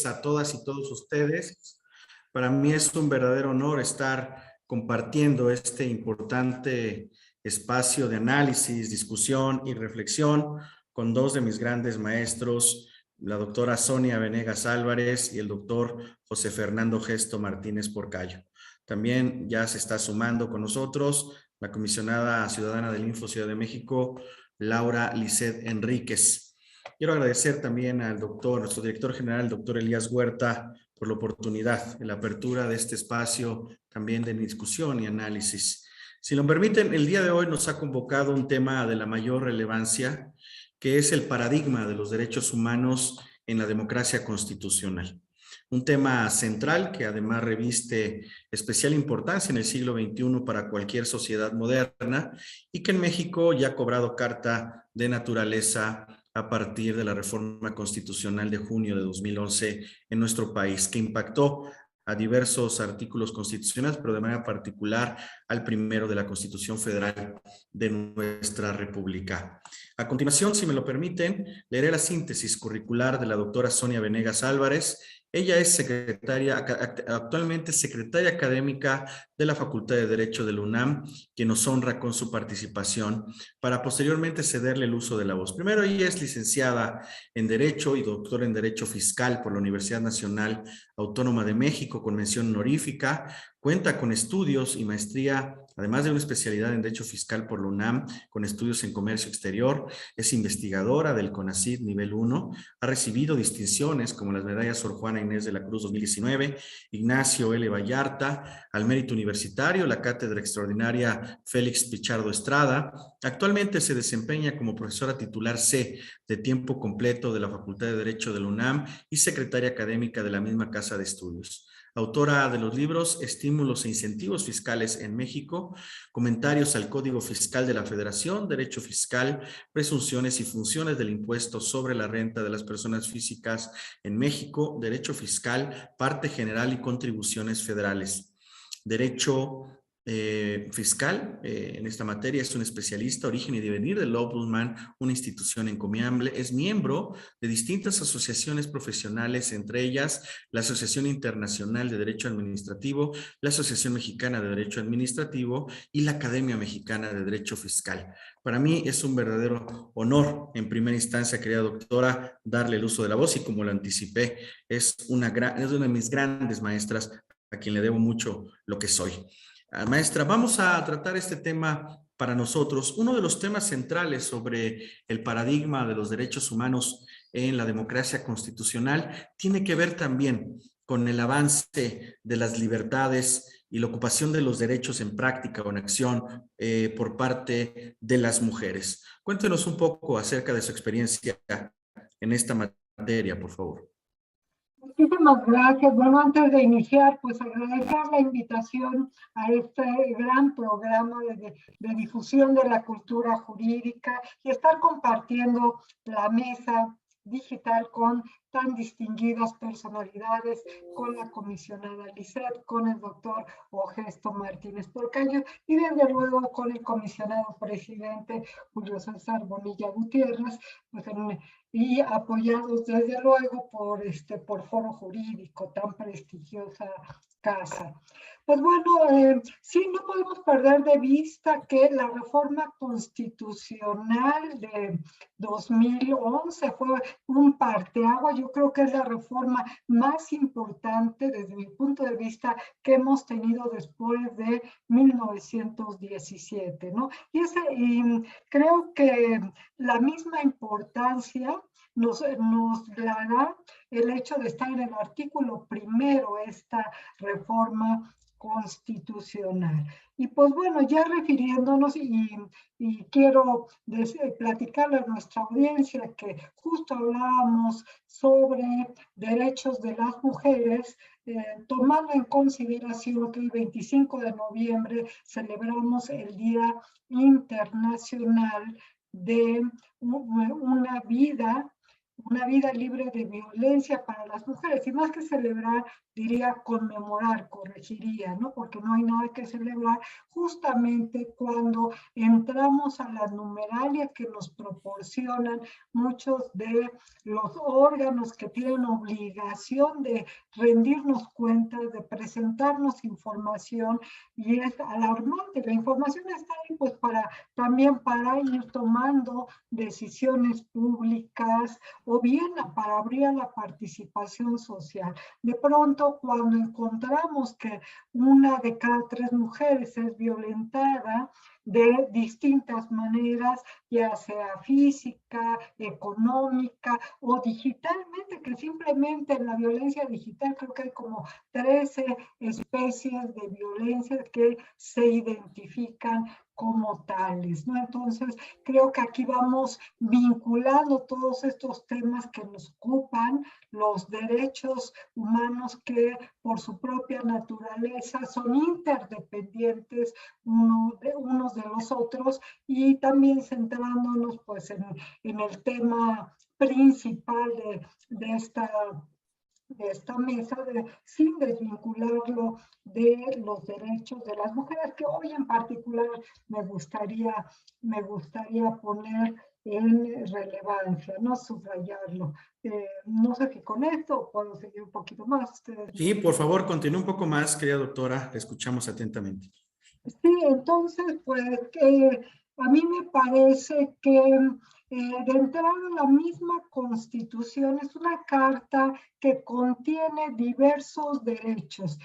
a todas y todos ustedes. Para mí es un verdadero honor estar compartiendo este importante espacio de análisis, discusión y reflexión con dos de mis grandes maestros, la doctora Sonia Venegas Álvarez y el doctor José Fernando Gesto Martínez Porcayo. También ya se está sumando con nosotros la comisionada ciudadana del Info Ciudad de México, Laura Lisset Enríquez. Quiero agradecer también al doctor, nuestro director general, el doctor Elías Huerta, por la oportunidad, la apertura de este espacio también de discusión y análisis. Si lo permiten, el día de hoy nos ha convocado un tema de la mayor relevancia, que es el paradigma de los derechos humanos en la democracia constitucional. Un tema central que además reviste especial importancia en el siglo XXI para cualquier sociedad moderna y que en México ya ha cobrado carta de naturaleza a partir de la reforma constitucional de junio de 2011 en nuestro país, que impactó a diversos artículos constitucionales, pero de manera particular al primero de la Constitución Federal de nuestra República. A continuación, si me lo permiten, leeré la síntesis curricular de la doctora Sonia Venegas Álvarez. Ella es actualmente secretaria académica de la Facultad de Derecho de la UNAM, quien nos honra con su participación para posteriormente cederle el uso de la voz. Primero, ella es licenciada en Derecho y doctora en Derecho Fiscal por la Universidad Nacional Autónoma de México, con mención honorífica. Cuenta con estudios y maestría, además de una especialidad en Derecho Fiscal por la UNAM, con estudios en Comercio Exterior. Es investigadora del CONACYT nivel 1. Ha recibido distinciones como las medallas Sor Juana Inés de la Cruz 2019, Ignacio L. Vallarta, al Mérito Universitario, la Cátedra Extraordinaria Félix Pichardo Estrada. Actualmente se desempeña como profesora titular C de tiempo completo de la Facultad de Derecho de la UNAM y secretaria académica de la misma casa de estudios. Autora de los libros Estímulos e Incentivos Fiscales en México, Comentarios al Código Fiscal de la Federación, Derecho Fiscal, Presunciones y Funciones del Impuesto sobre la Renta de las Personas Físicas en México, Derecho Fiscal, Parte General y Contribuciones Federales. Derecho fiscal en esta materia, es un especialista, origen y devenir del Ombudsman, una institución encomiable. Es miembro de distintas asociaciones profesionales, entre ellas la Asociación Internacional de Derecho Administrativo, la Asociación Mexicana de Derecho Administrativo y la Academia Mexicana de Derecho Fiscal. Para mí es un verdadero honor, en primera instancia, querida doctora, darle el uso de la voz y, como lo anticipé, es una de mis grandes maestras a quien le debo mucho lo que soy. Maestra, vamos a tratar este tema para nosotros. Uno de los temas centrales sobre el paradigma de los derechos humanos en la democracia constitucional tiene que ver también con el avance de las libertades y la ocupación de los derechos en práctica o en acción por parte de las mujeres. Cuéntenos un poco acerca de su experiencia en esta materia, por favor. Muchísimas gracias. Bueno, antes de iniciar, pues agradecer la invitación a este gran programa de difusión de la cultura jurídica y estar compartiendo la mesa digital con tan distinguidas personalidades, con la comisionada Lisset, con el doctor Gesto Martínez Porcayo y desde luego con el comisionado presidente Julio César Bonilla Gutiérrez, pues y apoyados desde luego por Foro Jurídico, tan prestigiosa casa. Pues bueno, sí, no podemos perder de vista que la reforma constitucional de 2011 fue un parteaguas. Yo creo que es la reforma más importante desde mi punto de vista que hemos tenido después de 1917, ¿no? Y creo que la misma importancia nos la da el hecho de estar en el artículo primero esta reforma constitucional. Y pues bueno, ya refiriéndonos y quiero platicarle a nuestra audiencia que justo hablábamos sobre derechos de las mujeres, tomando en consideración que el 25 de noviembre celebramos el Día Internacional de una vida una vida libre de violencia para las mujeres. Y más que celebrar, diría conmemorar, corregiría, ¿no? Porque no hay nada que celebrar justamente cuando entramos a la numeralia que nos proporcionan muchos de los órganos que tienen obligación de rendirnos cuentas, de presentarnos información, y es alarmante. La información está ahí pues también para ir tomando decisiones públicas o bien para abrir a la participación social. De pronto, cuando encontramos que una de cada 3 mujeres es violentada de distintas maneras, ya sea física, económica o digitalmente, que simplemente en la violencia digital creo que hay como 13 especies de violencia que se identifican como tales, ¿no? Entonces, creo que aquí vamos vinculando todos estos temas que nos ocupan, los derechos humanos que por su propia naturaleza son interdependientes unos de los otros, y también centrándonos pues en el tema principal de esta mesa, sin desvincularlo de los derechos de las mujeres, que hoy en particular me gustaría poner en relevancia, no subrayarlo. No sé si con esto puedo seguir un poquito más. Ustedes Sí, por favor, continúe un poco más, querida doctora, le escuchamos atentamente. Sí, entonces, pues a mí me parece que de entrada la misma Constitución es una carta que contiene diversos derechos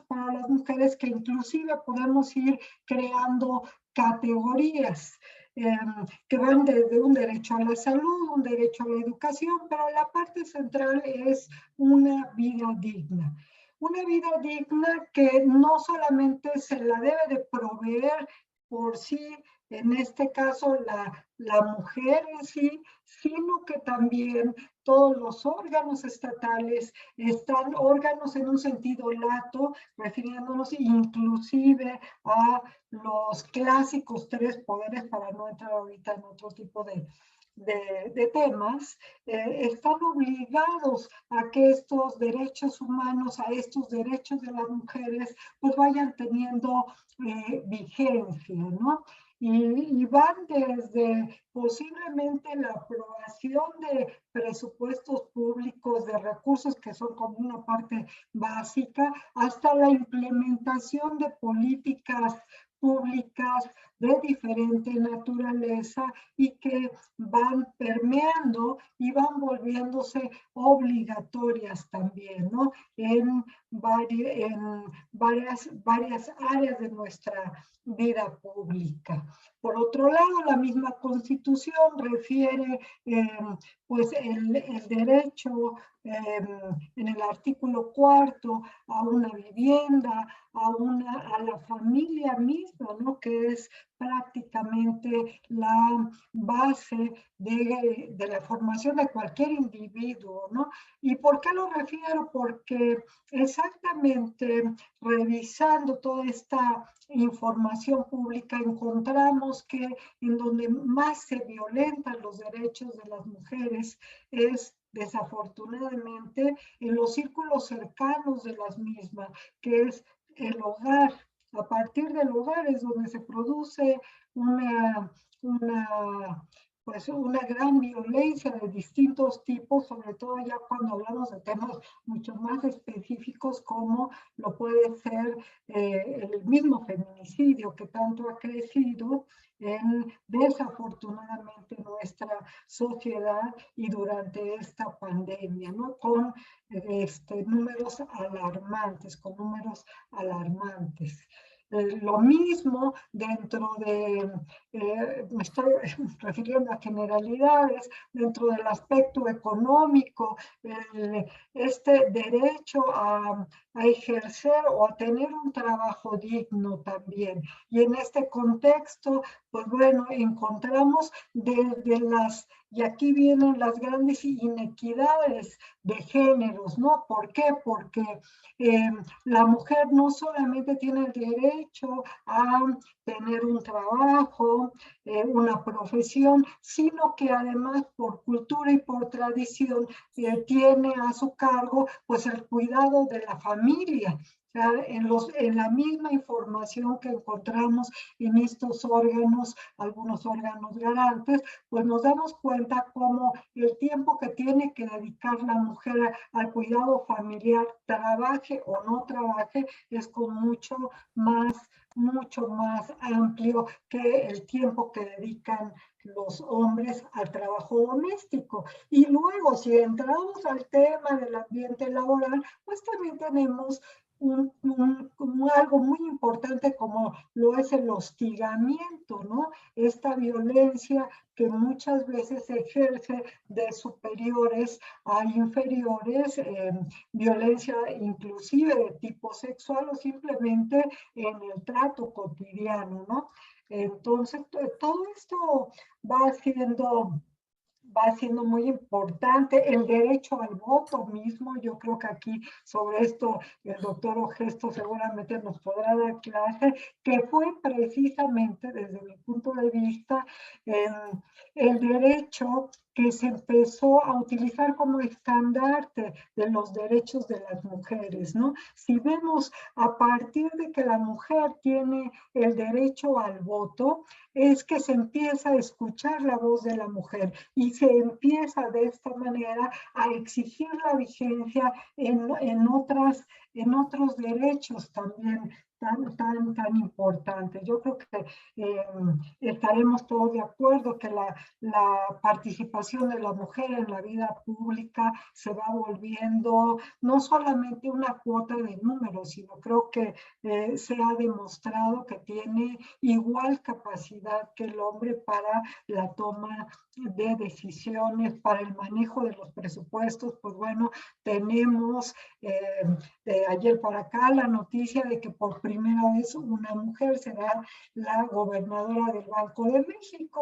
para las mujeres, que inclusive podemos ir creando categorías que van desde un derecho a la salud, un derecho a la educación, pero la parte central es una vida digna. Una vida digna que no solamente se la debe de proveer por sí, en este caso la mujer en sí, sino que también todos los órganos estatales están órganos en un sentido lato, refiriéndonos inclusive a los clásicos 3 poderes, para no entrar ahorita en otro tipo de temas, están obligados a que estos derechos humanos, a estos derechos de las mujeres, pues vayan teniendo vigencia, ¿no? Y van desde posiblemente la aprobación de presupuestos públicos, de recursos que son como una parte básica, hasta la implementación de políticas públicas de diferente naturaleza y que van permeando y van volviéndose obligatorias también, ¿no? En varias áreas de nuestra vida pública. Por otro lado, la misma Constitución refiere pues el derecho en el artículo 4 a una vivienda, a la familia misma, ¿no? Que es prácticamente la base de la formación de cualquier individuo, ¿no? ¿Y por qué lo refiero? Porque exactamente revisando toda esta información pública encontramos que en donde más se violentan los derechos de las mujeres es desafortunadamente en los círculos cercanos de las mismas, que es el hogar. A partir del hogar es donde se produce una, pues una gran violencia de distintos tipos, sobre todo ya cuando hablamos de temas mucho más específicos como lo puede ser el mismo feminicidio que tanto ha crecido desafortunadamente nuestra sociedad y durante esta pandemia, ¿no? Con números alarmantes, lo mismo dentro me estoy refiriendo a generalidades, dentro del aspecto económico, este derecho a ejercer o a tener un trabajo digno también. Y en este contexto, pues bueno, encontramos desde las Y aquí vienen las grandes inequidades de géneros, ¿no? ¿Por qué? Porque la mujer no solamente tiene el derecho a tener un trabajo, una profesión, sino que además por cultura y por tradición tiene a su cargo pues el cuidado de la familia. O sea, en la misma información que encontramos en estos órganos, algunos órganos garantes, pues nos damos cuenta cómo el tiempo que tiene que dedicar la mujer al cuidado familiar, trabaje o no trabaje, es con mucho más amplio que el tiempo que dedican los hombres al trabajo doméstico. Y luego, si entramos al tema del ambiente laboral, pues también tenemos algo muy importante como lo es el hostigamiento, ¿no? Esta violencia que muchas veces se ejerce de superiores a inferiores, violencia inclusive de tipo sexual o simplemente en el trato cotidiano, ¿no? Entonces, todo esto va siendo muy importante. El derecho al voto mismo, yo creo que aquí sobre esto el doctor Ogesto seguramente nos podrá dar clase, que fue precisamente desde mi punto de vista el derecho que se empezó a utilizar como estandarte de los derechos de las mujeres, ¿no? Si vemos a partir de que la mujer tiene el derecho al voto, es que se empieza a escuchar la voz de la mujer y se empieza de esta manera a exigir la vigencia en otros derechos también tan importantes. Yo creo que estaremos todos de acuerdo que la participación de la mujer en la vida pública se va volviendo no solamente una cuota de números, sino creo que se ha demostrado que tiene igual capacidad que el hombre para la toma de decisiones, para el manejo de los presupuestos. Pues bueno, tenemos de ayer para acá la noticia de que por primera vez una mujer será la gobernadora del Banco de México.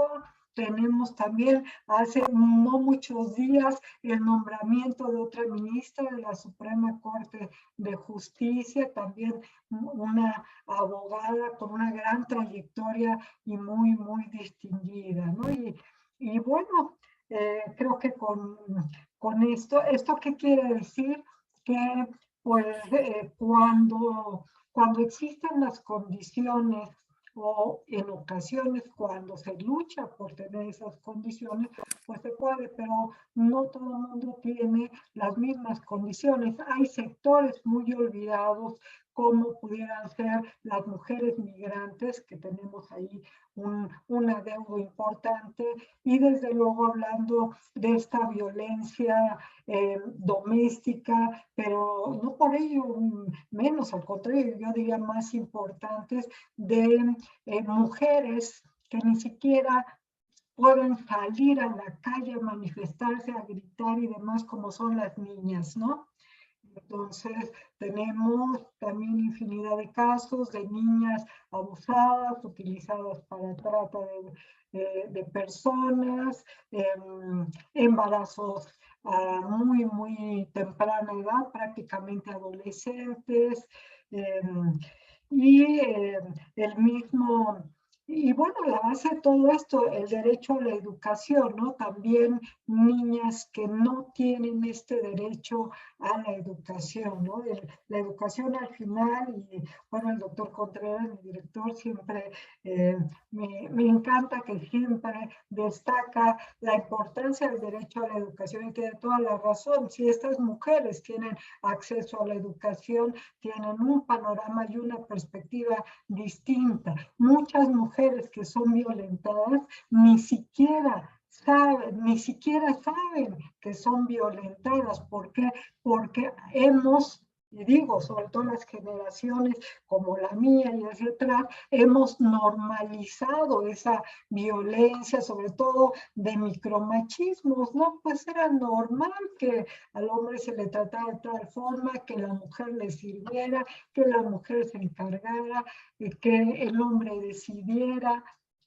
Tenemos también hace no muchos días el nombramiento de otra ministra de la Suprema Corte de Justicia, también una abogada con una gran trayectoria y muy distinguida, ¿no? Y bueno, creo que con esto, ¿qué quiere decir? Que pues cuando existen las condiciones o en ocasiones cuando se lucha por tener esas condiciones, pues se puede, pero no todo el mundo tiene las mismas condiciones. Hay sectores muy olvidados, como pudieran ser las mujeres migrantes, que tenemos ahí un adeudo importante, y desde luego hablando de esta violencia doméstica, pero no por ello menos, al contrario, yo diría más importantes, de mujeres que ni siquiera pueden salir a la calle a manifestarse, a gritar y demás, como son las niñas, ¿no? Entonces, tenemos también infinidad de casos de niñas abusadas, utilizadas para trata de personas, embarazos a muy temprana edad, prácticamente adolescentes, y el mismo... Y bueno, la base de todo esto, el derecho a la educación, ¿no? También niñas que no tienen este derecho a la educación, ¿no? La educación al final, y bueno, el doctor Contreras, mi director, siempre me encanta que siempre destaca la importancia del derecho a la educación y tiene toda la razón. Si estas mujeres tienen acceso a la educación, tienen un panorama y una perspectiva distinta. Muchas mujeres que son violentadas ni siquiera saben que son violentadas. ¿Por qué? Porque y digo, sobre todo las generaciones como la mía y hacia atrás, hemos normalizado esa violencia, sobre todo de micromachismos, ¿no? Pues era normal que al hombre se le tratara de tal forma, que la mujer le sirviera, que la mujer se encargara, que el hombre decidiera.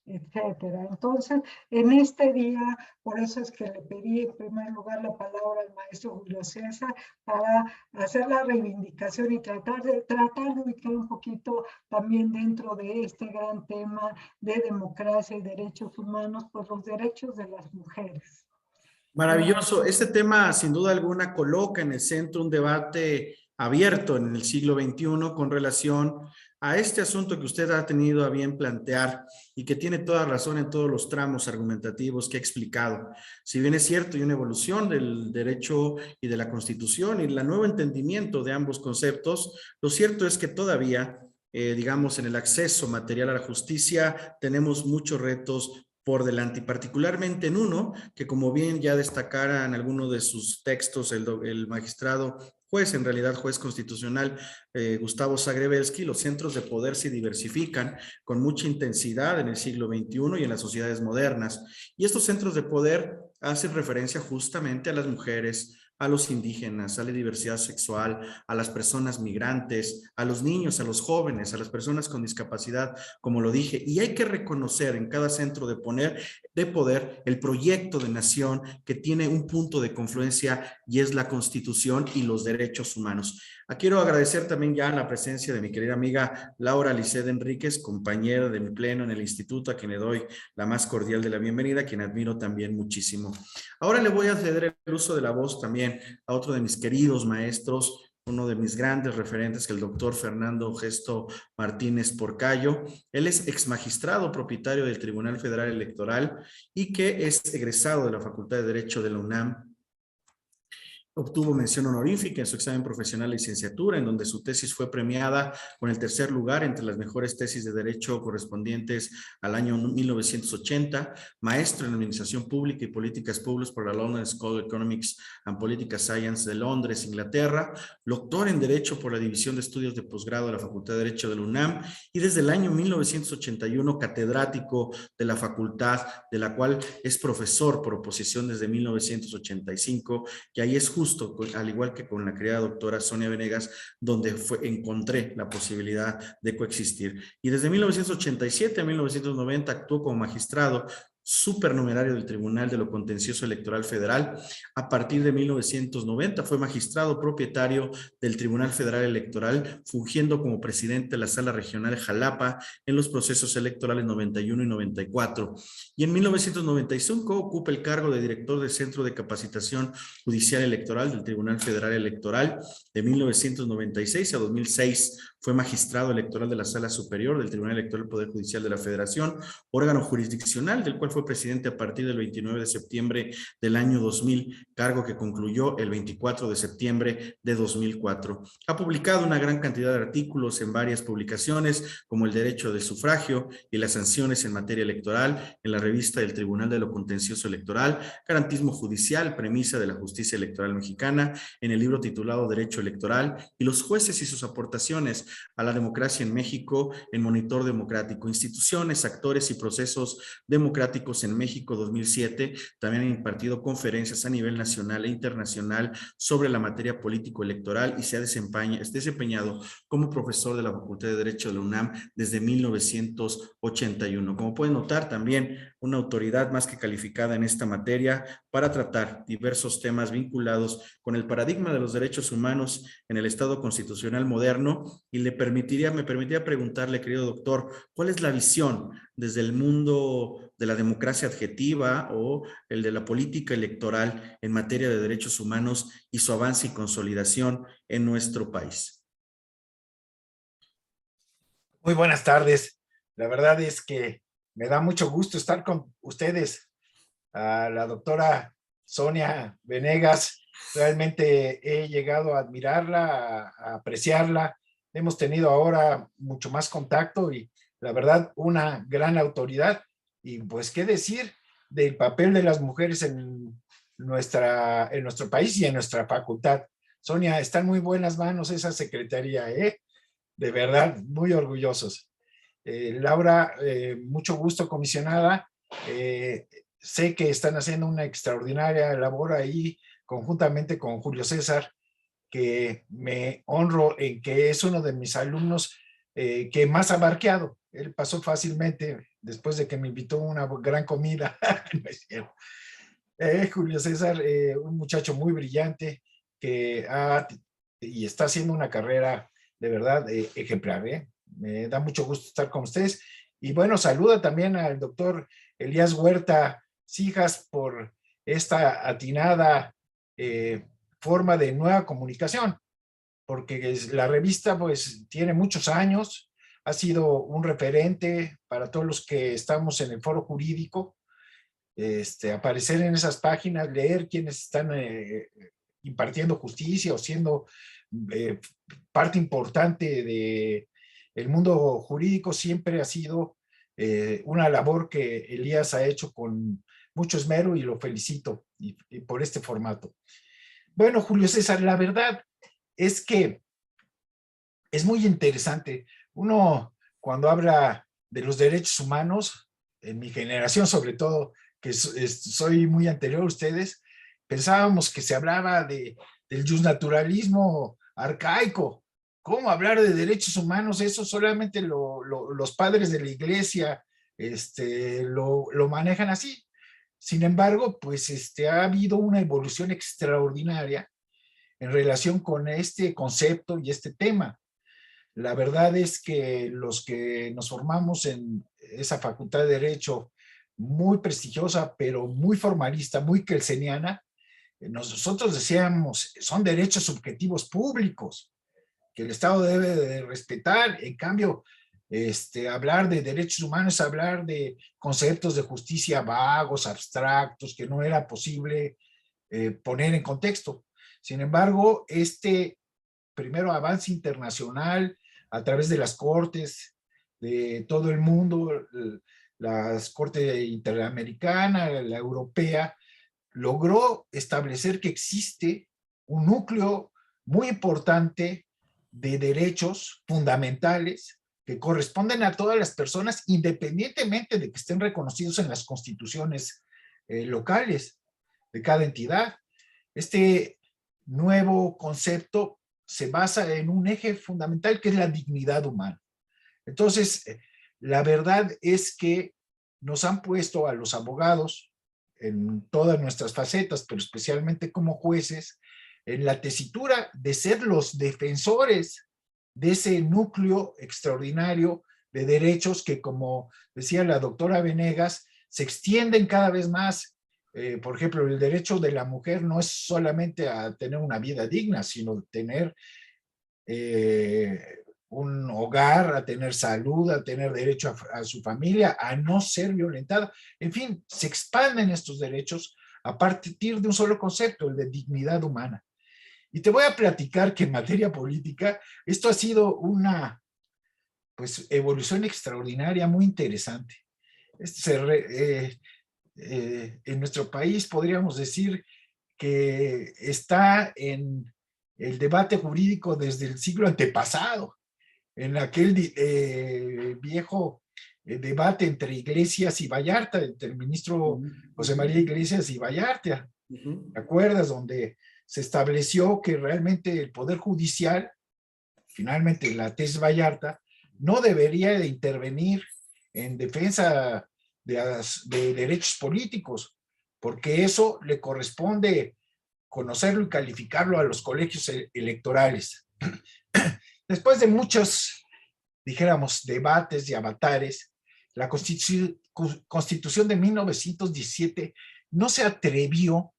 etcétera. Entonces, en este día, por eso es que le pedí en primer lugar la palabra al maestro Julio César para hacer la reivindicación y tratar de ubicar un poquito también dentro de este gran tema de democracia y derechos humanos, pues los derechos de las mujeres. Maravilloso. Este tema, sin duda alguna, coloca en el centro un debate abierto en el siglo XXI con relación a este asunto que usted ha tenido a bien plantear y que tiene toda razón en todos los tramos argumentativos que ha explicado. Si bien es cierto, hay una evolución del derecho y de la Constitución y el nuevo entendimiento de ambos conceptos, lo cierto es que todavía, digamos, en el acceso material a la justicia, tenemos muchos retos por delante, y particularmente en uno que, como bien ya destacara en alguno de sus textos el magistrado juez, en realidad juez constitucional, Gustavo Zagrebelsky, los centros de poder se diversifican con mucha intensidad en el siglo XXI y en las sociedades modernas. Y estos centros de poder hacen referencia justamente a las mujeres, a los indígenas, a la diversidad sexual, a las personas migrantes, a los niños, a los jóvenes, a las personas con discapacidad, como lo dije. Y hay que reconocer en cada centro de poder el proyecto de nación que tiene un punto de confluencia y es la Constitución y los derechos humanos. Quiero agradecer también ya la presencia de mi querida amiga Laura Lisset Enríquez, compañera de mi pleno en el instituto, a quien le doy la más cordial de la bienvenida, a quien admiro también muchísimo. Ahora le voy a ceder el uso de la voz también a otro de mis queridos maestros, uno de mis grandes referentes, que el doctor Fernando Gesto Martínez Porcayo. Él es ex magistrado propietario del Tribunal Federal Electoral y que es egresado de la Facultad de Derecho de la UNAM. Obtuvo mención honorífica en su examen profesional de licenciatura, en donde su tesis fue premiada con el tercer lugar entre las mejores tesis de derecho correspondientes al año 1980, maestro en Administración Pública y Políticas Públicas por la London School of Economics and Political Science de Londres, Inglaterra, doctor en Derecho por la División de Estudios de Posgrado de la Facultad de Derecho de la UNAM y desde el año 1981 catedrático de la facultad, de la cual es profesor por oposición desde 1985, y ahí es justo, al igual que con la querida doctora Sonia Venegas, donde encontré la posibilidad de coexistir. Y desde 1987 a 1990 actuó como magistrado supernumerario del Tribunal de lo Contencioso Electoral Federal. A partir de 1990 fue magistrado propietario del Tribunal Federal Electoral, fungiendo como presidente de la Sala Regional Jalapa en los procesos electorales 91 y 94. Y en 1995 ocupa el cargo de director del Centro de Capacitación Judicial Electoral del Tribunal Federal Electoral. De 1996 a 2006 fue magistrado electoral de la Sala Superior del Tribunal Electoral del Poder Judicial de la Federación, órgano jurisdiccional del cual fue presidente a partir del 29 de septiembre del año 2000, cargo que concluyó el 24 de septiembre de 2004. Ha publicado una gran cantidad de artículos en varias publicaciones, como El Derecho del Sufragio y las sanciones en materia electoral, en la revista del Tribunal de lo Contencioso Electoral, Garantismo Judicial, Premisa de la Justicia Electoral Mexicana, en el libro titulado Derecho Electoral y los jueces y sus aportaciones a la democracia en México, en Monitor Democrático, Instituciones, Actores y Procesos Democráticos en México 2007. También ha impartido conferencias a nivel nacional e internacional sobre la materia político-electoral y se ha desempeñado como profesor de la Facultad de Derecho de la UNAM desde 1981. Como pueden notar, también una autoridad más que calificada en esta materia para tratar diversos temas vinculados con el paradigma de los derechos humanos en el Estado constitucional moderno. Y me permitiría preguntarle, querido doctor, ¿cuál es la visión desde el mundo de la democracia adjetiva o el de la política electoral en materia de derechos humanos y su avance y consolidación en nuestro país? Muy buenas tardes. La verdad es que me da mucho gusto estar con ustedes. A la doctora Sonia Venegas, realmente he llegado a admirarla, a apreciarla. Hemos tenido ahora mucho más contacto y la verdad una gran autoridad. Y pues qué decir del papel de las mujeres en nuestro país y en nuestra facultad. Sonia, está en muy buenas manos esa secretaría, ¿eh? De verdad, muy orgullosos. Laura, mucho gusto, comisionada. Sé que están haciendo una extraordinaria labor ahí conjuntamente con Julio César, que me honro en que es uno de mis alumnos que más ha barqueado él pasó fácilmente después de que me invitó a una gran comida. No es cierto. Julio César, un muchacho muy brillante que y está haciendo una carrera de verdad ejemplar. Me da mucho gusto estar con ustedes. Y bueno, saluda también al doctor Elías Huerta Cijas por esta atinada forma de nueva comunicación, porque la revista pues tiene muchos años, ha sido un referente para todos los que estamos en el foro jurídico. Aparecer en esas páginas, leer quiénes están impartiendo justicia o siendo parte importante de el mundo jurídico, siempre ha sido una labor que Elías ha hecho con mucho esmero y lo felicito y por este formato. Bueno, Julio César, la verdad es que es muy interesante. Uno, cuando habla de los derechos humanos, en mi generación sobre todo, que soy muy anterior a ustedes, pensábamos que se hablaba del justnaturalismo arcaico. ¿Cómo hablar de derechos humanos? Eso solamente los padres de la iglesia lo manejan así. Sin embargo, pues ha habido una evolución extraordinaria en relación con este concepto y este tema. La verdad es que los que nos formamos en esa facultad de Derecho muy prestigiosa, pero muy formalista, muy kelseniana, nosotros decíamos, son derechos subjetivos públicos que el Estado debe de respetar. En cambio, hablar de derechos humanos es hablar de conceptos de justicia vagos, abstractos, que no era posible poner en contexto. Sin embargo, primero avance internacional a través de las cortes de todo el mundo, las cortes interamericana, la europea, logró establecer que existe un núcleo muy importante de derechos fundamentales que corresponden a todas las personas, independientemente de que estén reconocidos en las constituciones locales de cada entidad. Este nuevo concepto se basa en un eje fundamental que es la dignidad humana. Entonces, la verdad es que nos han puesto a los abogados en todas nuestras facetas, pero especialmente como jueces, en la tesitura de ser los defensores de ese núcleo extraordinario de derechos que, como decía la doctora Venegas, se extienden cada vez más. Por ejemplo, el derecho de la mujer no es solamente a tener una vida digna, sino tener un hogar, a tener salud, a tener derecho a su familia, a no ser violentada. En fin, se expanden estos derechos a partir de un solo concepto, el de dignidad humana. Y te voy a platicar que en materia política esto ha sido una evolución extraordinaria, muy interesante. En nuestro país podríamos decir que está en el debate jurídico desde el siglo antepasado, en aquel viejo debate entre Iglesias y Vallarta, entre el ministro José María Iglesias y Vallarta. ¿Te acuerdas? Donde se estableció que realmente el Poder Judicial, finalmente la tesis Vallarta, no debería de intervenir en defensa de derechos políticos, porque eso le corresponde conocerlo y calificarlo a los colegios electorales. Después de muchos, dijéramos, debates y avatares, la Constitución de 1917 no se atrevió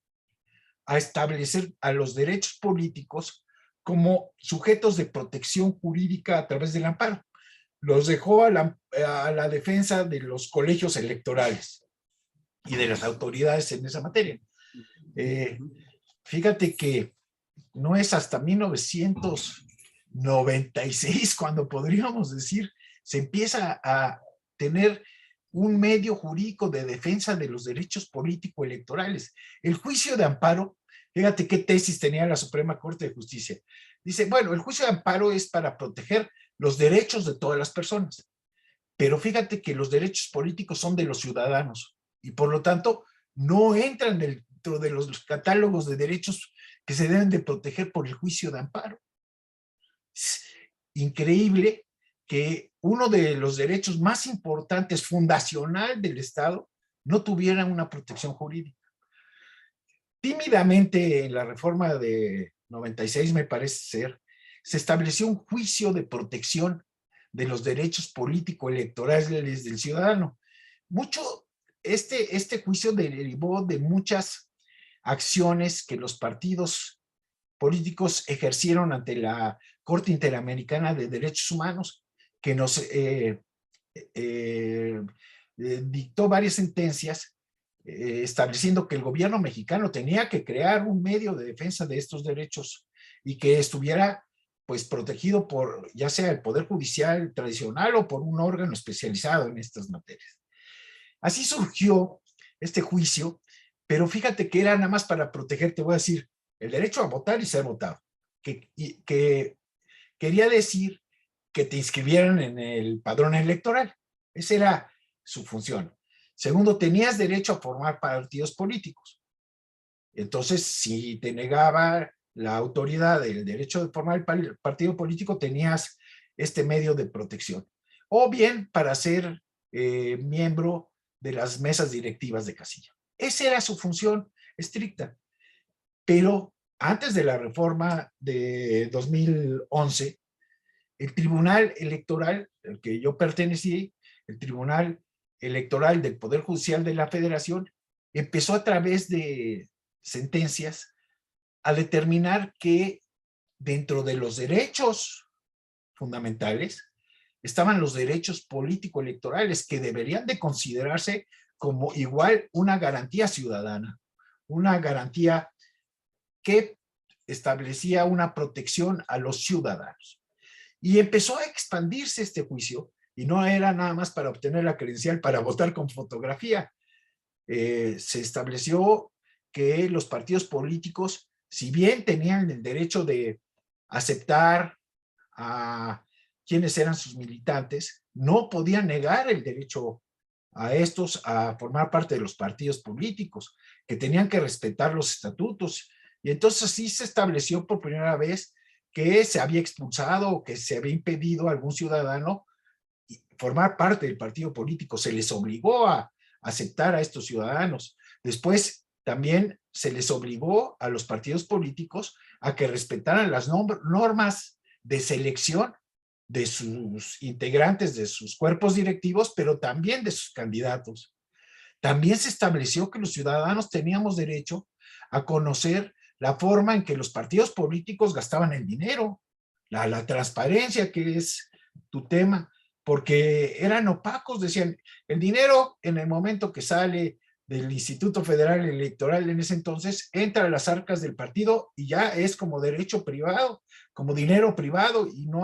a establecer a los derechos políticos como sujetos de protección jurídica a través del amparo. Los dejó a la defensa de los colegios electorales y de las autoridades en esa materia. Fíjate que no es hasta 1996 cuando podríamos decir se empieza a tener un medio jurídico de defensa de los derechos político-electorales. El juicio de amparo, fíjate qué tesis tenía la Suprema Corte de Justicia. Dice, bueno, el juicio de amparo es para proteger los derechos de todas las personas, pero fíjate que los derechos políticos son de los ciudadanos y por lo tanto no entran dentro de los catálogos de derechos que se deben de proteger por el juicio de amparo. Es increíble que uno de los derechos más importantes, fundacional del Estado, no tuviera una protección jurídica. Tímidamente, en la reforma de 96, me parece ser, se estableció un juicio de protección de los derechos político-electorales del ciudadano. Este juicio derivó de muchas acciones que los partidos políticos ejercieron ante la Corte Interamericana de Derechos Humanos, que nos dictó varias sentencias estableciendo que el gobierno mexicano tenía que crear un medio de defensa de estos derechos y que estuviera pues protegido por ya sea el Poder Judicial tradicional o por un órgano especializado en estas materias. Así surgió este juicio, pero fíjate que era nada más para proteger, te voy a decir, el derecho a votar y ser votado, que quería decir que te inscribieran en el padrón electoral. Esa era su función. Segundo, tenías derecho a formar partidos políticos. Entonces, si te negaba la autoridad del derecho de formar el partido político, tenías este medio de protección. O bien para ser miembro de las mesas directivas de casilla. Esa era su función estricta. Pero antes de la reforma de 2011, el Tribunal Electoral, al que yo pertenecí, el Tribunal Electoral del Poder Judicial de la Federación, empezó a través de sentencias a determinar que dentro de los derechos fundamentales estaban los derechos político-electorales que deberían de considerarse como igual una garantía ciudadana, una garantía que establecía una protección a los ciudadanos. Y empezó a expandirse este juicio, y no era nada más para obtener la credencial para votar con fotografía. Se estableció que los partidos políticos, si bien tenían el derecho de aceptar a quienes eran sus militantes, no podían negar el derecho a estos a formar parte de los partidos políticos, que tenían que respetar los estatutos. Y entonces sí se estableció por primera vez que se había expulsado o que se había impedido a algún ciudadano formar parte del partido político. Se les obligó a aceptar a estos ciudadanos. Después también se les obligó a los partidos políticos a que respetaran las normas de selección de sus integrantes, de sus cuerpos directivos, pero también de sus candidatos. También se estableció que los ciudadanos teníamos derecho a conocer la forma en que los partidos políticos gastaban el dinero, la transparencia, que es tu tema, porque eran opacos, decían, el dinero en el momento que sale del Instituto Federal Electoral en ese entonces, entra a las arcas del partido y ya es como derecho privado, como dinero privado, y no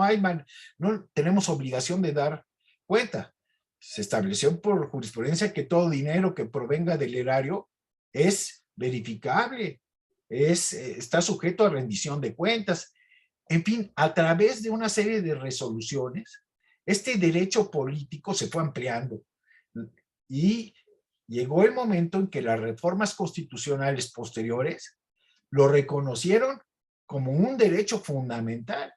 tenemos obligación de dar cuenta. Se estableció por jurisprudencia que todo dinero que provenga del erario es verificable, está sujeto a rendición de cuentas. En fin, a través de una serie de resoluciones, este derecho político se fue ampliando y llegó el momento en que las reformas constitucionales posteriores lo reconocieron como un derecho fundamental,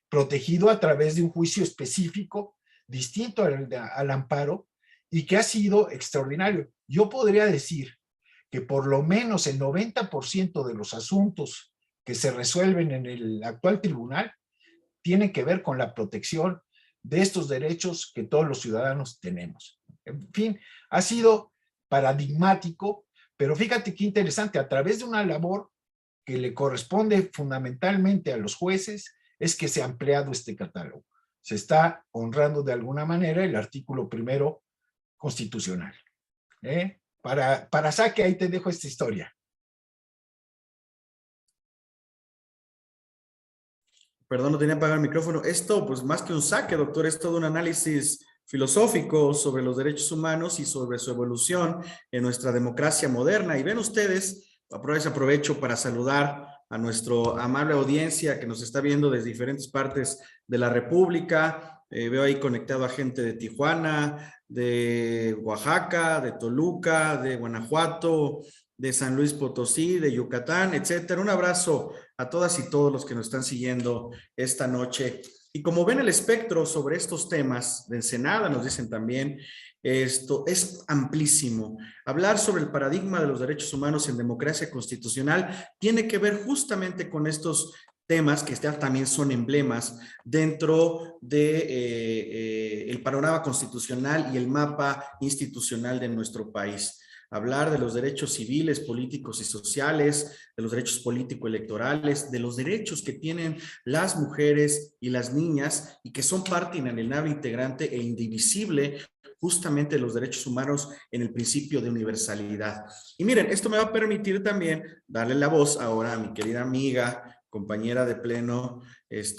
protegido a través de un juicio específico, distinto al amparo, y que ha sido extraordinario. Yo podría decir que por lo menos el 90% de los asuntos que se resuelven en el actual tribunal tienen que ver con la protección de estos derechos que todos los ciudadanos tenemos. En fin, ha sido paradigmático, pero fíjate qué interesante, a través de una labor que le corresponde fundamentalmente a los jueces, es que se ha ampliado este catálogo. Se está honrando de alguna manera el artículo primero constitucional. Para saque, ahí te dejo esta historia. Perdón, no tenía apagado el micrófono. Esto, pues más que un saque, doctor, es todo un análisis filosófico sobre los derechos humanos y sobre su evolución en nuestra democracia moderna. Y ven ustedes, aprovecho para saludar a nuestra amable audiencia que nos está viendo desde diferentes partes de la República. Veo ahí conectado a gente de Tijuana, de Oaxaca, de Toluca, de Guanajuato, de San Luis Potosí, de Yucatán, etcétera. Un abrazo a todas y todos los que nos están siguiendo esta noche. Y como ven el espectro sobre estos temas de Ensenada, nos dicen también, esto es amplísimo. Hablar sobre el paradigma de los derechos humanos en democracia constitucional tiene que ver justamente con estos temas que también son emblemas dentro de el panorama constitucional y el mapa institucional de nuestro país. Hablar de los derechos civiles, políticos y sociales, de los derechos político-electorales, de los derechos que tienen las mujeres y las niñas y que son parte inalienable, integrante e indivisible justamente de los derechos humanos en el principio de universalidad. Y miren, esto me va a permitir también darle la voz ahora a mi querida amiga, compañera de pleno,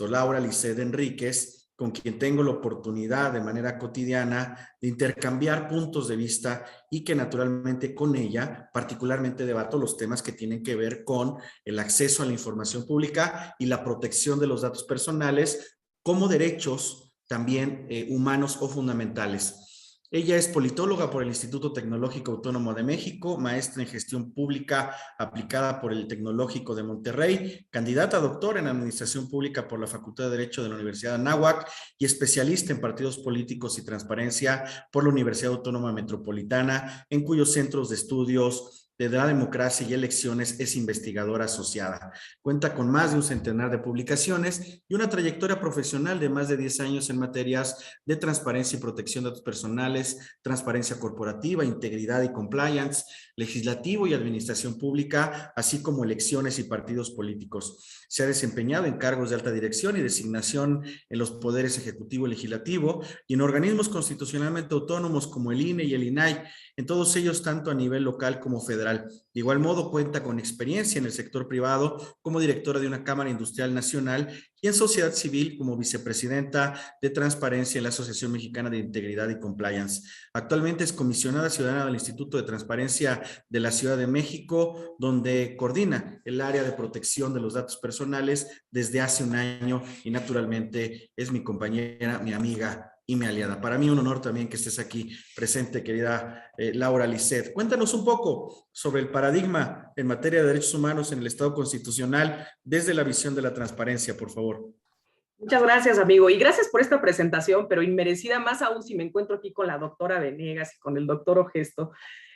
Laura Lisset Enríquez, con quien tengo la oportunidad de manera cotidiana de intercambiar puntos de vista y que naturalmente con ella particularmente debato los temas que tienen que ver con el acceso a la información pública y la protección de los datos personales como derechos también humanos o fundamentales. Ella es politóloga por el Instituto Tecnológico Autónomo de México, maestra en gestión pública aplicada por el Tecnológico de Monterrey, candidata a doctora en administración pública por la Facultad de Derecho de la Universidad de Anáhuac y especialista en partidos políticos y transparencia por la Universidad Autónoma Metropolitana, en cuyos centros de estudios de la democracia y elecciones es investigadora asociada. Cuenta con más de un centenar de publicaciones y una trayectoria profesional de más de 10 años en materias de transparencia y protección de datos personales, transparencia corporativa, integridad y compliance, legislativo y administración pública, así como elecciones y partidos políticos. Se ha desempeñado en cargos de alta dirección y designación en los poderes ejecutivo y legislativo y en organismos constitucionalmente autónomos como el INE y el INAI, en todos ellos tanto a nivel local como federal. De igual modo, cuenta con experiencia en el sector privado como directora de una Cámara Industrial Nacional y en sociedad civil como vicepresidenta de Transparencia en la Asociación Mexicana de Integridad y Compliance. Actualmente es comisionada ciudadana del Instituto de Transparencia de la Ciudad de México, donde coordina el área de protección de los datos personales desde hace un año y naturalmente es mi compañera, mi amiga y mi aliada. Para mí un honor también que estés aquí presente, querida Laura Lisset. Cuéntanos un poco sobre el paradigma en materia de derechos humanos en el Estado constitucional desde la visión de la transparencia, por favor. Muchas gracias, amigo, y gracias por esta presentación, pero inmerecida más aún si me encuentro aquí con la doctora Venegas y con el doctor Ogesto,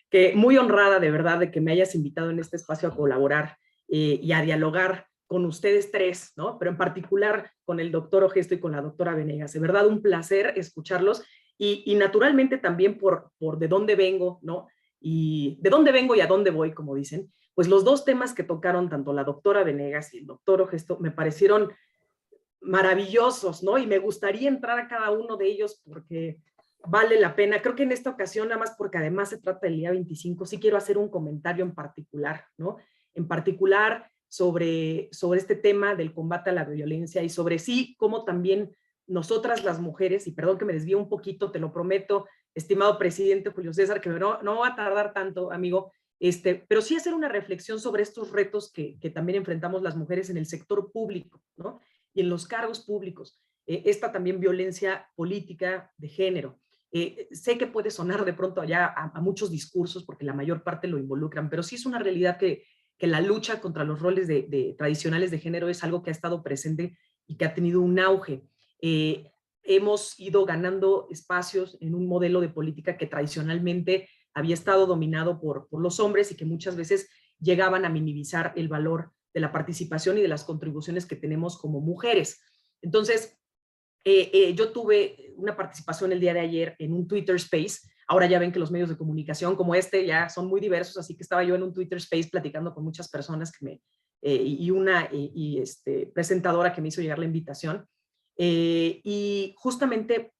que muy honrada de verdad de que me hayas invitado en este espacio a colaborar y a dialogar con ustedes tres, ¿no? Pero en particular con el doctor Ogesto y con la doctora Venegas. De verdad, un placer escucharlos y naturalmente también por de dónde vengo, ¿no? Y de dónde vengo y a dónde voy, como dicen. Pues los dos temas que tocaron tanto la doctora Venegas y el doctor Ogesto me parecieron maravillosos, ¿no? Y me gustaría entrar a cada uno de ellos porque vale la pena. Creo que en esta ocasión, nada más porque además se trata del día 25, sí quiero hacer un comentario en particular, ¿no? En particular sobre este tema del combate a la violencia y sobre sí, cómo también nosotras las mujeres, y perdón que me desvío un poquito, te lo prometo, estimado presidente Julio César, que no va a tardar tanto, amigo, pero sí hacer una reflexión sobre estos retos que también enfrentamos las mujeres en el sector público, ¿no? Y en los cargos públicos. Esta también violencia política de género. Sé que puede sonar de pronto allá a muchos discursos, porque la mayor parte lo involucran, pero sí es una realidad que la lucha contra los roles tradicionales de género es algo que ha estado presente y que ha tenido un auge. Hemos ido ganando espacios en un modelo de política que tradicionalmente había estado dominado por los hombres y que muchas veces llegaban a minimizar el valor de la participación y de las contribuciones que tenemos como mujeres. Entonces, yo tuve una participación el día de ayer en un Twitter Space. Ahora ya ven que los medios de comunicación como este ya son muy diversos, así que estaba yo en un Twitter Space platicando con muchas personas y una presentadora que me hizo llegar la invitación. Y justamente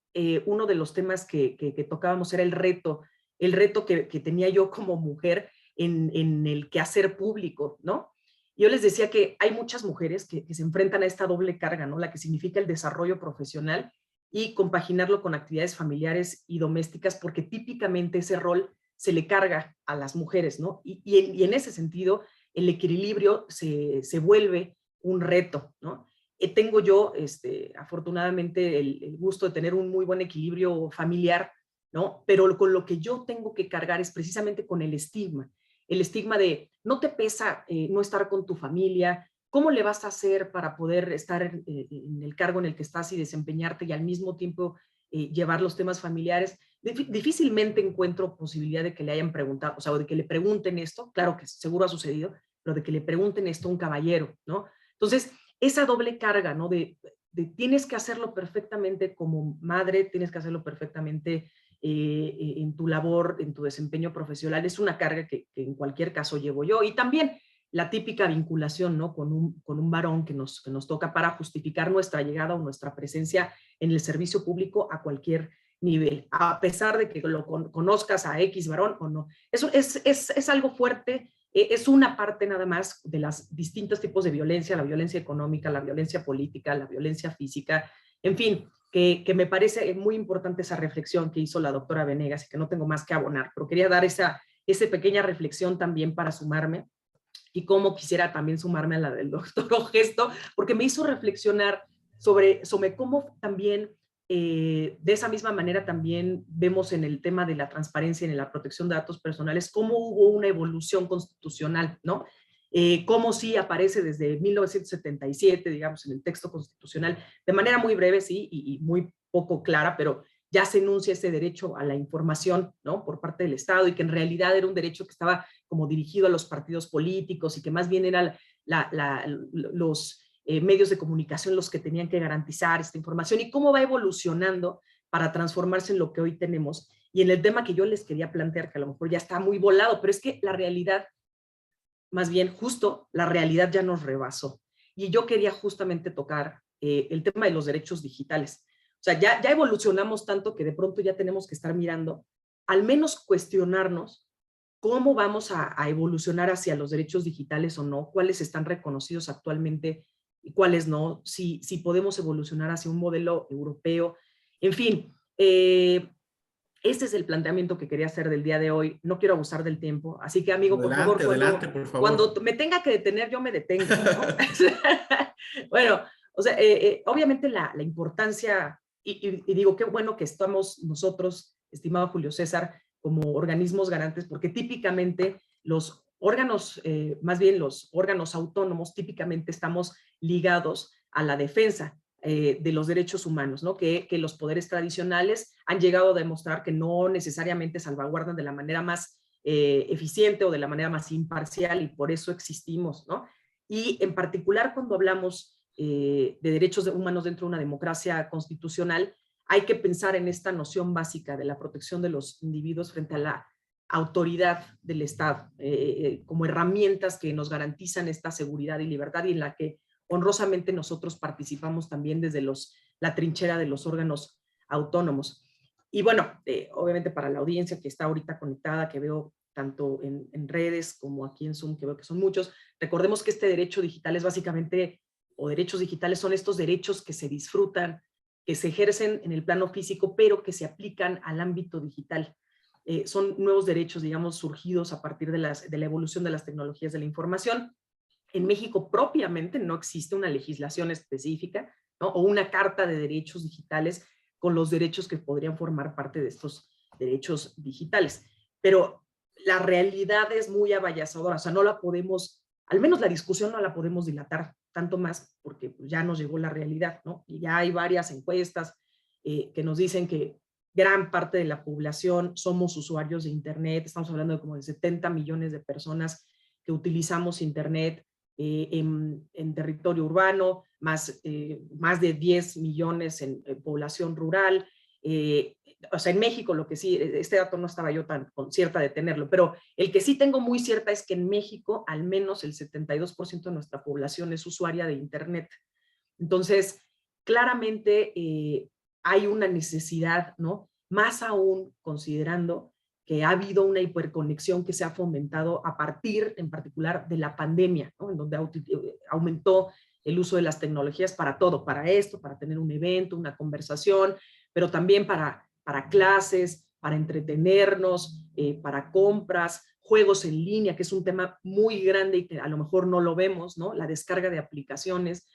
uno de los temas que tocábamos era el reto que tenía yo como mujer en el quehacer público, ¿no? Yo les decía que hay muchas mujeres que se enfrentan a esta doble carga, ¿no? La que significa el desarrollo profesional y compaginarlo con actividades familiares y domésticas, porque típicamente ese rol se le carga a las mujeres, ¿no? Y en ese sentido, el equilibrio se vuelve un reto, ¿no? Tengo yo, afortunadamente, el gusto de tener un muy buen equilibrio familiar, ¿no? Pero con lo que yo tengo que cargar es precisamente con el estigma de no te pesa no estar con tu familia, ¿cómo le vas a hacer para poder estar en el cargo en el que estás y desempeñarte y al mismo tiempo llevar los temas familiares? Difícilmente encuentro posibilidad de que le hayan preguntado, o sea, o de que le pregunten esto, claro que seguro ha sucedido, pero de que le pregunten esto a un caballero, ¿no? Entonces, esa doble carga, ¿no? De tienes que hacerlo perfectamente como madre, tienes que hacerlo perfectamente en tu labor, en tu desempeño profesional, es una carga que en cualquier caso llevo yo. Y también la típica vinculación, ¿no? Con un varón que nos toca para justificar nuestra llegada o nuestra presencia en el servicio público a cualquier nivel, a pesar de que lo conozcas a X varón o no. Eso es algo fuerte, es una parte nada más de los distintos tipos de violencia, la violencia económica, la violencia política, la violencia física, en fin, que me parece muy importante esa reflexión que hizo la doctora Venegas y que no tengo más que abonar, pero quería dar esa pequeña reflexión también para sumarme, y cómo quisiera también sumarme a la del doctor Ogesto, porque me hizo reflexionar sobre cómo también, de esa misma manera también vemos en el tema de la transparencia y en la protección de datos personales, cómo hubo una evolución constitucional, ¿no? Cómo sí aparece desde 1977, digamos, en el texto constitucional, de manera muy breve, sí, y muy poco clara, pero ya se enuncia ese derecho a la información, ¿no? Por parte del Estado, y que en realidad era un derecho que estaba como dirigido a los partidos políticos y que más bien eran los medios de comunicación los que tenían que garantizar esta información, y cómo va evolucionando para transformarse en lo que hoy tenemos. Y en el tema que yo les quería plantear, que a lo mejor ya está muy volado, pero es que la realidad, más bien justo, la realidad ya nos rebasó. Y yo quería justamente tocar el tema de los derechos digitales. O sea, ya evolucionamos tanto que de pronto ya tenemos que estar mirando, al menos cuestionarnos cómo vamos a evolucionar hacia los derechos digitales o no, cuáles están reconocidos actualmente y cuáles no, si podemos evolucionar hacia un modelo europeo. En fin, este es el planteamiento que quería hacer del día de hoy. No quiero abusar del tiempo, así que, amigo, Adelante, por favor, adelante, por favor. cuando me tenga que detener, yo me detengo, ¿no? Bueno, o sea, obviamente la importancia, y digo, qué bueno que estamos nosotros, estimado Julio César, como organismos garantes, porque típicamente los órganos, más bien los órganos autónomos, típicamente estamos ligados a la defensa de los derechos humanos, ¿no? Que los poderes tradicionales han llegado a demostrar que no necesariamente salvaguardan de la manera más eficiente o de la manera más imparcial, y por eso existimos, ¿no? Y en particular cuando hablamos de derechos humanos dentro de una democracia constitucional, hay que pensar en esta noción básica de la protección de los individuos frente a la autoridad del Estado, como herramientas que nos garantizan esta seguridad y libertad, y en la que honrosamente nosotros participamos también desde la trinchera de los órganos autónomos. Y bueno, obviamente para la audiencia que está ahorita conectada, que veo tanto en redes como aquí en Zoom, que veo que son muchos, recordemos que este derecho digital es básicamente, o derechos digitales son estos derechos que se disfrutan, que se ejercen en el plano físico, pero que se aplican al ámbito digital. Son nuevos derechos, digamos, surgidos a partir de la evolución de las tecnologías de la información. En México propiamente no existe una legislación específica, ¿no? O una carta de derechos digitales con los derechos que podrían formar parte de estos derechos digitales. Pero la realidad es muy abayazadora, o sea, no la podemos, al menos la discusión no la podemos dilatar tanto más, porque ya nos llegó la realidad, ¿no? Y ya hay varias encuestas que nos dicen que gran parte de la población somos usuarios de Internet. Estamos hablando de como de 70 millones de personas que utilizamos Internet en territorio urbano, más de 10 millones en población rural. O sea, en México, lo que sí, este dato no estaba yo tan cierta de tenerlo, pero el que sí tengo muy cierta es que en México al menos el 72% de nuestra población es usuaria de Internet. Entonces, claramente hay una necesidad, ¿no? Más aún considerando que ha habido una hiperconexión que se ha fomentado a partir, en particular, de la pandemia, ¿no? En donde aumentó el uso de las tecnologías para todo, para esto, para tener un evento, una conversación, pero también para clases, para entretenernos, para compras, juegos en línea, que es un tema muy grande y que a lo mejor no lo vemos, ¿no? La descarga de aplicaciones.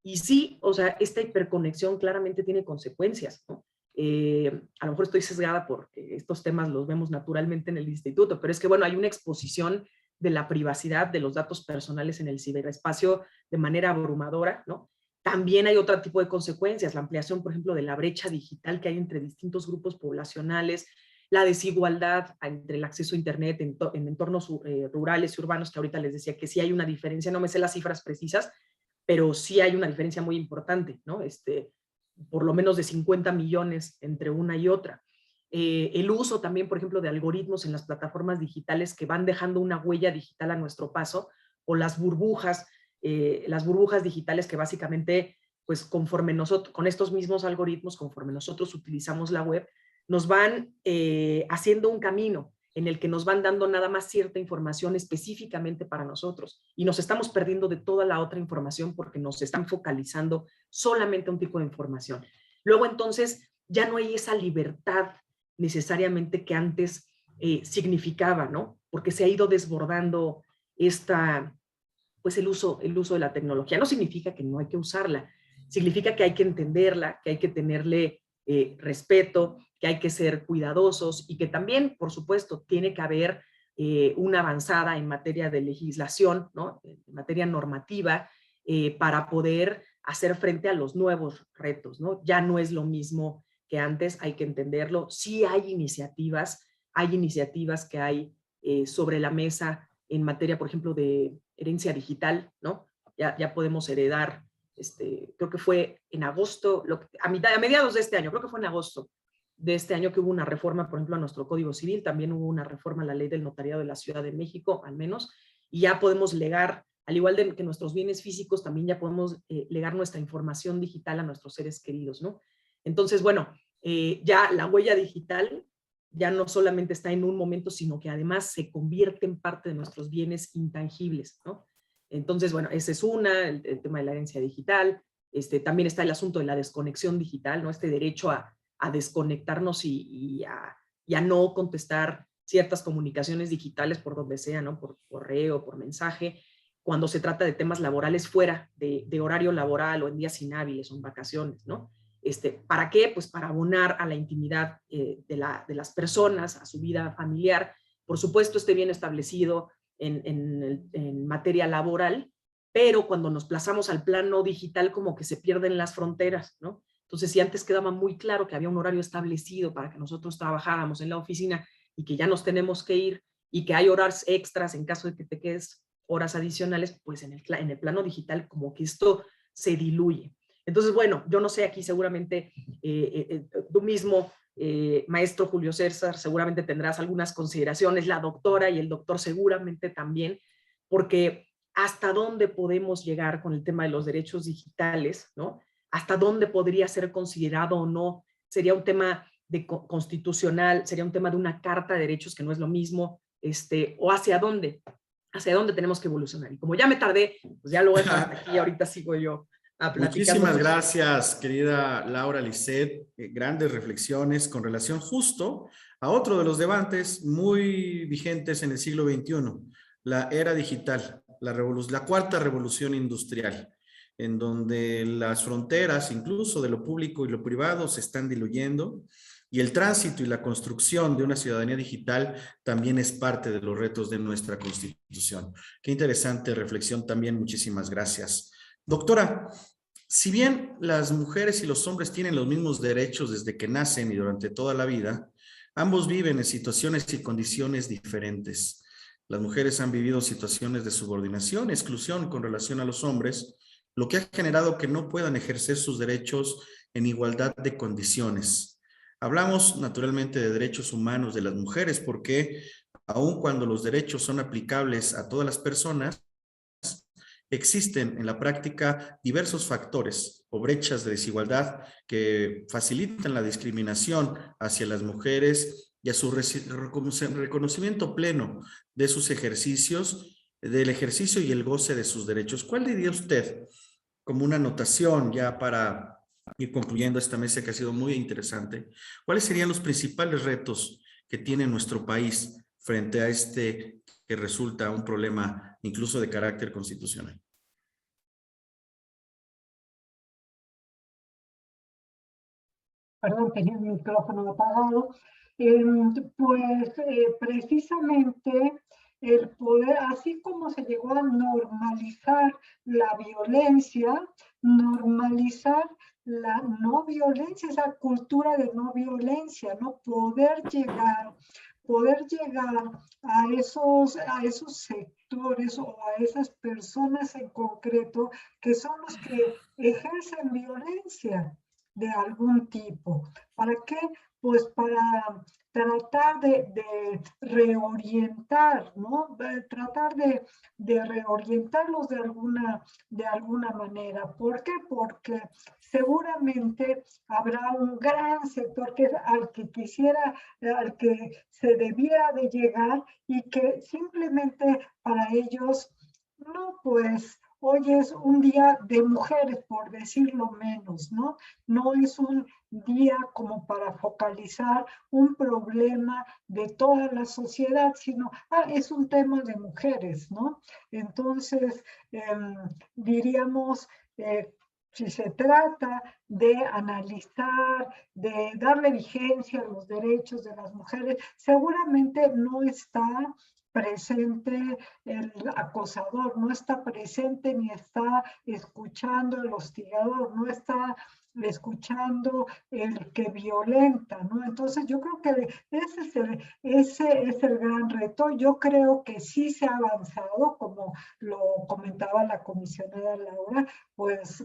Y sí, o sea, esta hiperconexión claramente tiene consecuencias, ¿no? A lo mejor estoy sesgada porque estos temas los vemos naturalmente en el instituto, pero es que, bueno, hay una exposición de la privacidad de los datos personales en el ciberespacio de manera abrumadora, ¿no? También hay otro tipo de consecuencias, la ampliación, por ejemplo, de la brecha digital que hay entre distintos grupos poblacionales, la desigualdad entre el acceso a Internet en entornos rurales y urbanos, que ahorita les decía que sí hay una diferencia, no me sé las cifras precisas, pero sí hay una diferencia muy importante, ¿no? Por lo menos de 50 millones entre una y otra. El uso también, por ejemplo, de algoritmos en las plataformas digitales que van dejando una huella digital a nuestro paso, o las burbujas digitales que básicamente, pues conforme nosotros, con estos mismos algoritmos, conforme nosotros utilizamos la web, nos van haciendo un camino en el que nos van dando nada más cierta información específicamente para nosotros y nos estamos perdiendo de toda la otra información porque nos están focalizando solamente a un tipo de información. Luego entonces ya no hay esa libertad necesariamente que antes significaba, ¿no? Porque se ha ido desbordando pues el uso de la tecnología. No significa que no hay que usarla, significa que hay que entenderla, que hay que tenerle respeto, que hay que ser cuidadosos y que también, por supuesto, tiene que haber una avanzada en materia de legislación, ¿no? En materia normativa, para poder hacer frente a los nuevos retos, ¿no? Ya no es lo mismo que antes, hay que entenderlo. Sí hay iniciativas que hay sobre la mesa en materia, por ejemplo, de herencia digital, ¿no? Ya podemos heredar, creo que fue en agosto, a mediados de este año, creo que fue en agosto de este año que hubo una reforma, por ejemplo, a nuestro Código Civil, también hubo una reforma a la Ley del Notariado de la Ciudad de México, al menos, y ya podemos legar, al igual que nuestros bienes físicos, también ya podemos legar nuestra información digital a nuestros seres queridos, ¿no? Entonces, bueno, ya la huella digital ya no solamente está en un momento, sino que además se convierte en parte de nuestros bienes intangibles, ¿no? Entonces, bueno, ese es el tema de la herencia digital. También está el asunto de la desconexión digital, ¿no? Este derecho a desconectarnos y a no contestar ciertas comunicaciones digitales por donde sea, ¿no? Por correo, por mensaje, cuando se trata de temas laborales fuera de horario laboral o en días inhábiles o en vacaciones, ¿no? ¿Para qué? Pues para abonar a la intimidad de las personas, a su vida familiar. Por supuesto, esté bien establecido en materia laboral, pero cuando nos plazamos al plano digital como que se pierden las fronteras, ¿no? Entonces, si antes quedaba muy claro que había un horario establecido para que nosotros trabajáramos en la oficina y que ya nos tenemos que ir y que hay horas extras en caso de que te quedes horas adicionales, pues en el plano digital como que esto se diluye. Entonces, bueno, yo no sé, aquí seguramente tú mismo, maestro Julio César, seguramente tendrás algunas consideraciones, la doctora y el doctor seguramente también, porque hasta dónde podemos llegar con el tema de los derechos digitales, ¿no? Hasta dónde podría ser considerado o no, sería un tema constitucional, sería un tema de una carta de derechos que no es lo mismo, o hacia dónde tenemos que evolucionar. Y como ya me tardé, pues ya lo voy a dejar hasta aquí, ahorita sigo yo Muchísimas gracias, querida Laura Lisset. Grandes reflexiones con relación justo a otro de los debates muy vigentes en el siglo XXI, la era digital, la cuarta revolución industrial, en donde las fronteras, incluso de lo público y lo privado, se están diluyendo y el tránsito y la construcción de una ciudadanía digital también es parte de los retos de nuestra Constitución. Qué interesante reflexión también, muchísimas gracias. Doctora, si bien las mujeres y los hombres tienen los mismos derechos desde que nacen y durante toda la vida, ambos viven en situaciones y condiciones diferentes. Las mujeres han vivido situaciones de subordinación, exclusión con relación a los hombres, lo que ha generado que no puedan ejercer sus derechos en igualdad de condiciones. Hablamos naturalmente de derechos humanos de las mujeres porque aun cuando los derechos son aplicables a todas las personas, existen en la práctica diversos factores o brechas de desigualdad que facilitan la discriminación hacia las mujeres y a su reconocimiento pleno de sus ejercicios, del ejercicio y el goce de sus derechos. ¿Cuál diría usted, como una anotación ya para ir concluyendo esta mesa que ha sido muy interesante, cuáles serían los principales retos que tiene nuestro país frente a que resulta un problema incluso de carácter constitucional? Perdón, tenía el micrófono apagado. Precisamente el poder, así como se llegó a normalizar la violencia, normalizar la no violencia, esa cultura de no violencia, ¿no? Poder llegar a esos sectores o a esas personas en concreto que son los que ejercen violencia de algún tipo. ¿Para qué? Pues para tratar de reorientar, ¿no? Tratar de reorientarlos de alguna manera. ¿Por qué? Porque seguramente habrá un gran sector que al que quisiera, al que se debiera de llegar y que simplemente para ellos, no, pues hoy es un día de mujeres, por decirlo menos, ¿no? No es un día como para focalizar un problema de toda la sociedad, sino, es un tema de mujeres, ¿no? Entonces, diríamos, si se trata de analizar, de darle vigencia a los derechos de las mujeres, seguramente no está presente el acosador, no está presente ni está escuchando el hostigador, no está escuchando el que violenta, ¿no? Entonces yo creo que ese es el gran reto. Yo creo que sí se ha avanzado, como lo comentaba la comisionada Laura, pues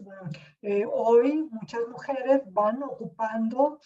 hoy muchas mujeres van ocupando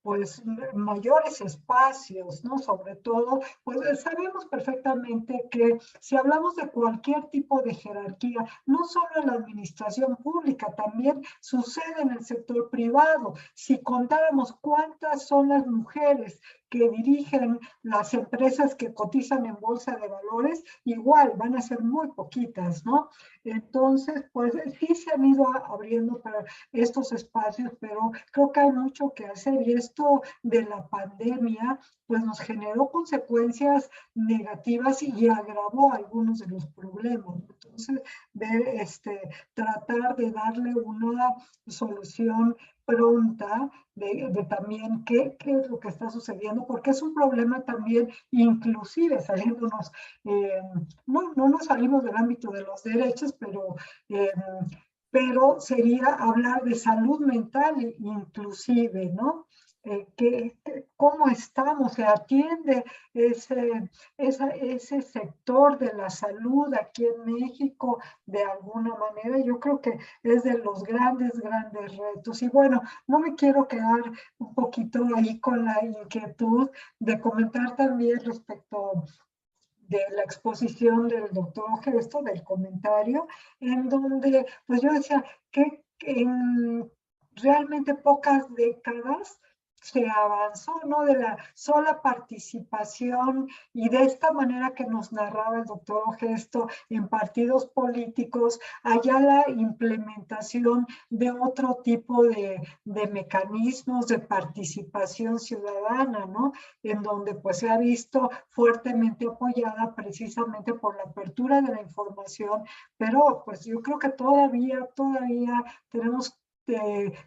pues mayores espacios, ¿no? Sobre todo, pues sabemos perfectamente que si hablamos de cualquier tipo de jerarquía, no solo en la administración pública, también sucede en el sector privado. Si contáramos cuántas son las mujeres que dirigen las empresas que cotizan en bolsa de valores, igual van a ser muy poquitas, ¿no? Entonces, pues sí se han ido abriendo para estos espacios, pero creo que hay mucho que hacer y esto de la pandemia, pues nos generó consecuencias negativas y agravó algunos de los problemas. Entonces, tratar de darle una solución pronta de también qué es lo que está sucediendo, porque es un problema también, inclusive saliéndonos, no nos salimos del ámbito de los derechos, pero sería hablar de salud mental inclusive, ¿no? ¿Cómo estamos? ¿Se atiende ese sector de la salud aquí en México de alguna manera? Yo creo que es de los grandes retos. Y bueno, no me quiero quedar un poquito ahí con la inquietud de comentar también respecto de la exposición del doctor Gesto, del comentario, en donde pues yo decía que en realmente pocas décadas se avanzó, ¿no? De la sola participación y de esta manera que nos narraba el doctor Gesto en partidos políticos, allá la implementación de otro tipo de mecanismos de participación ciudadana, ¿no? En donde pues se ha visto fuertemente apoyada precisamente por la apertura de la información, pero pues yo creo que todavía tenemos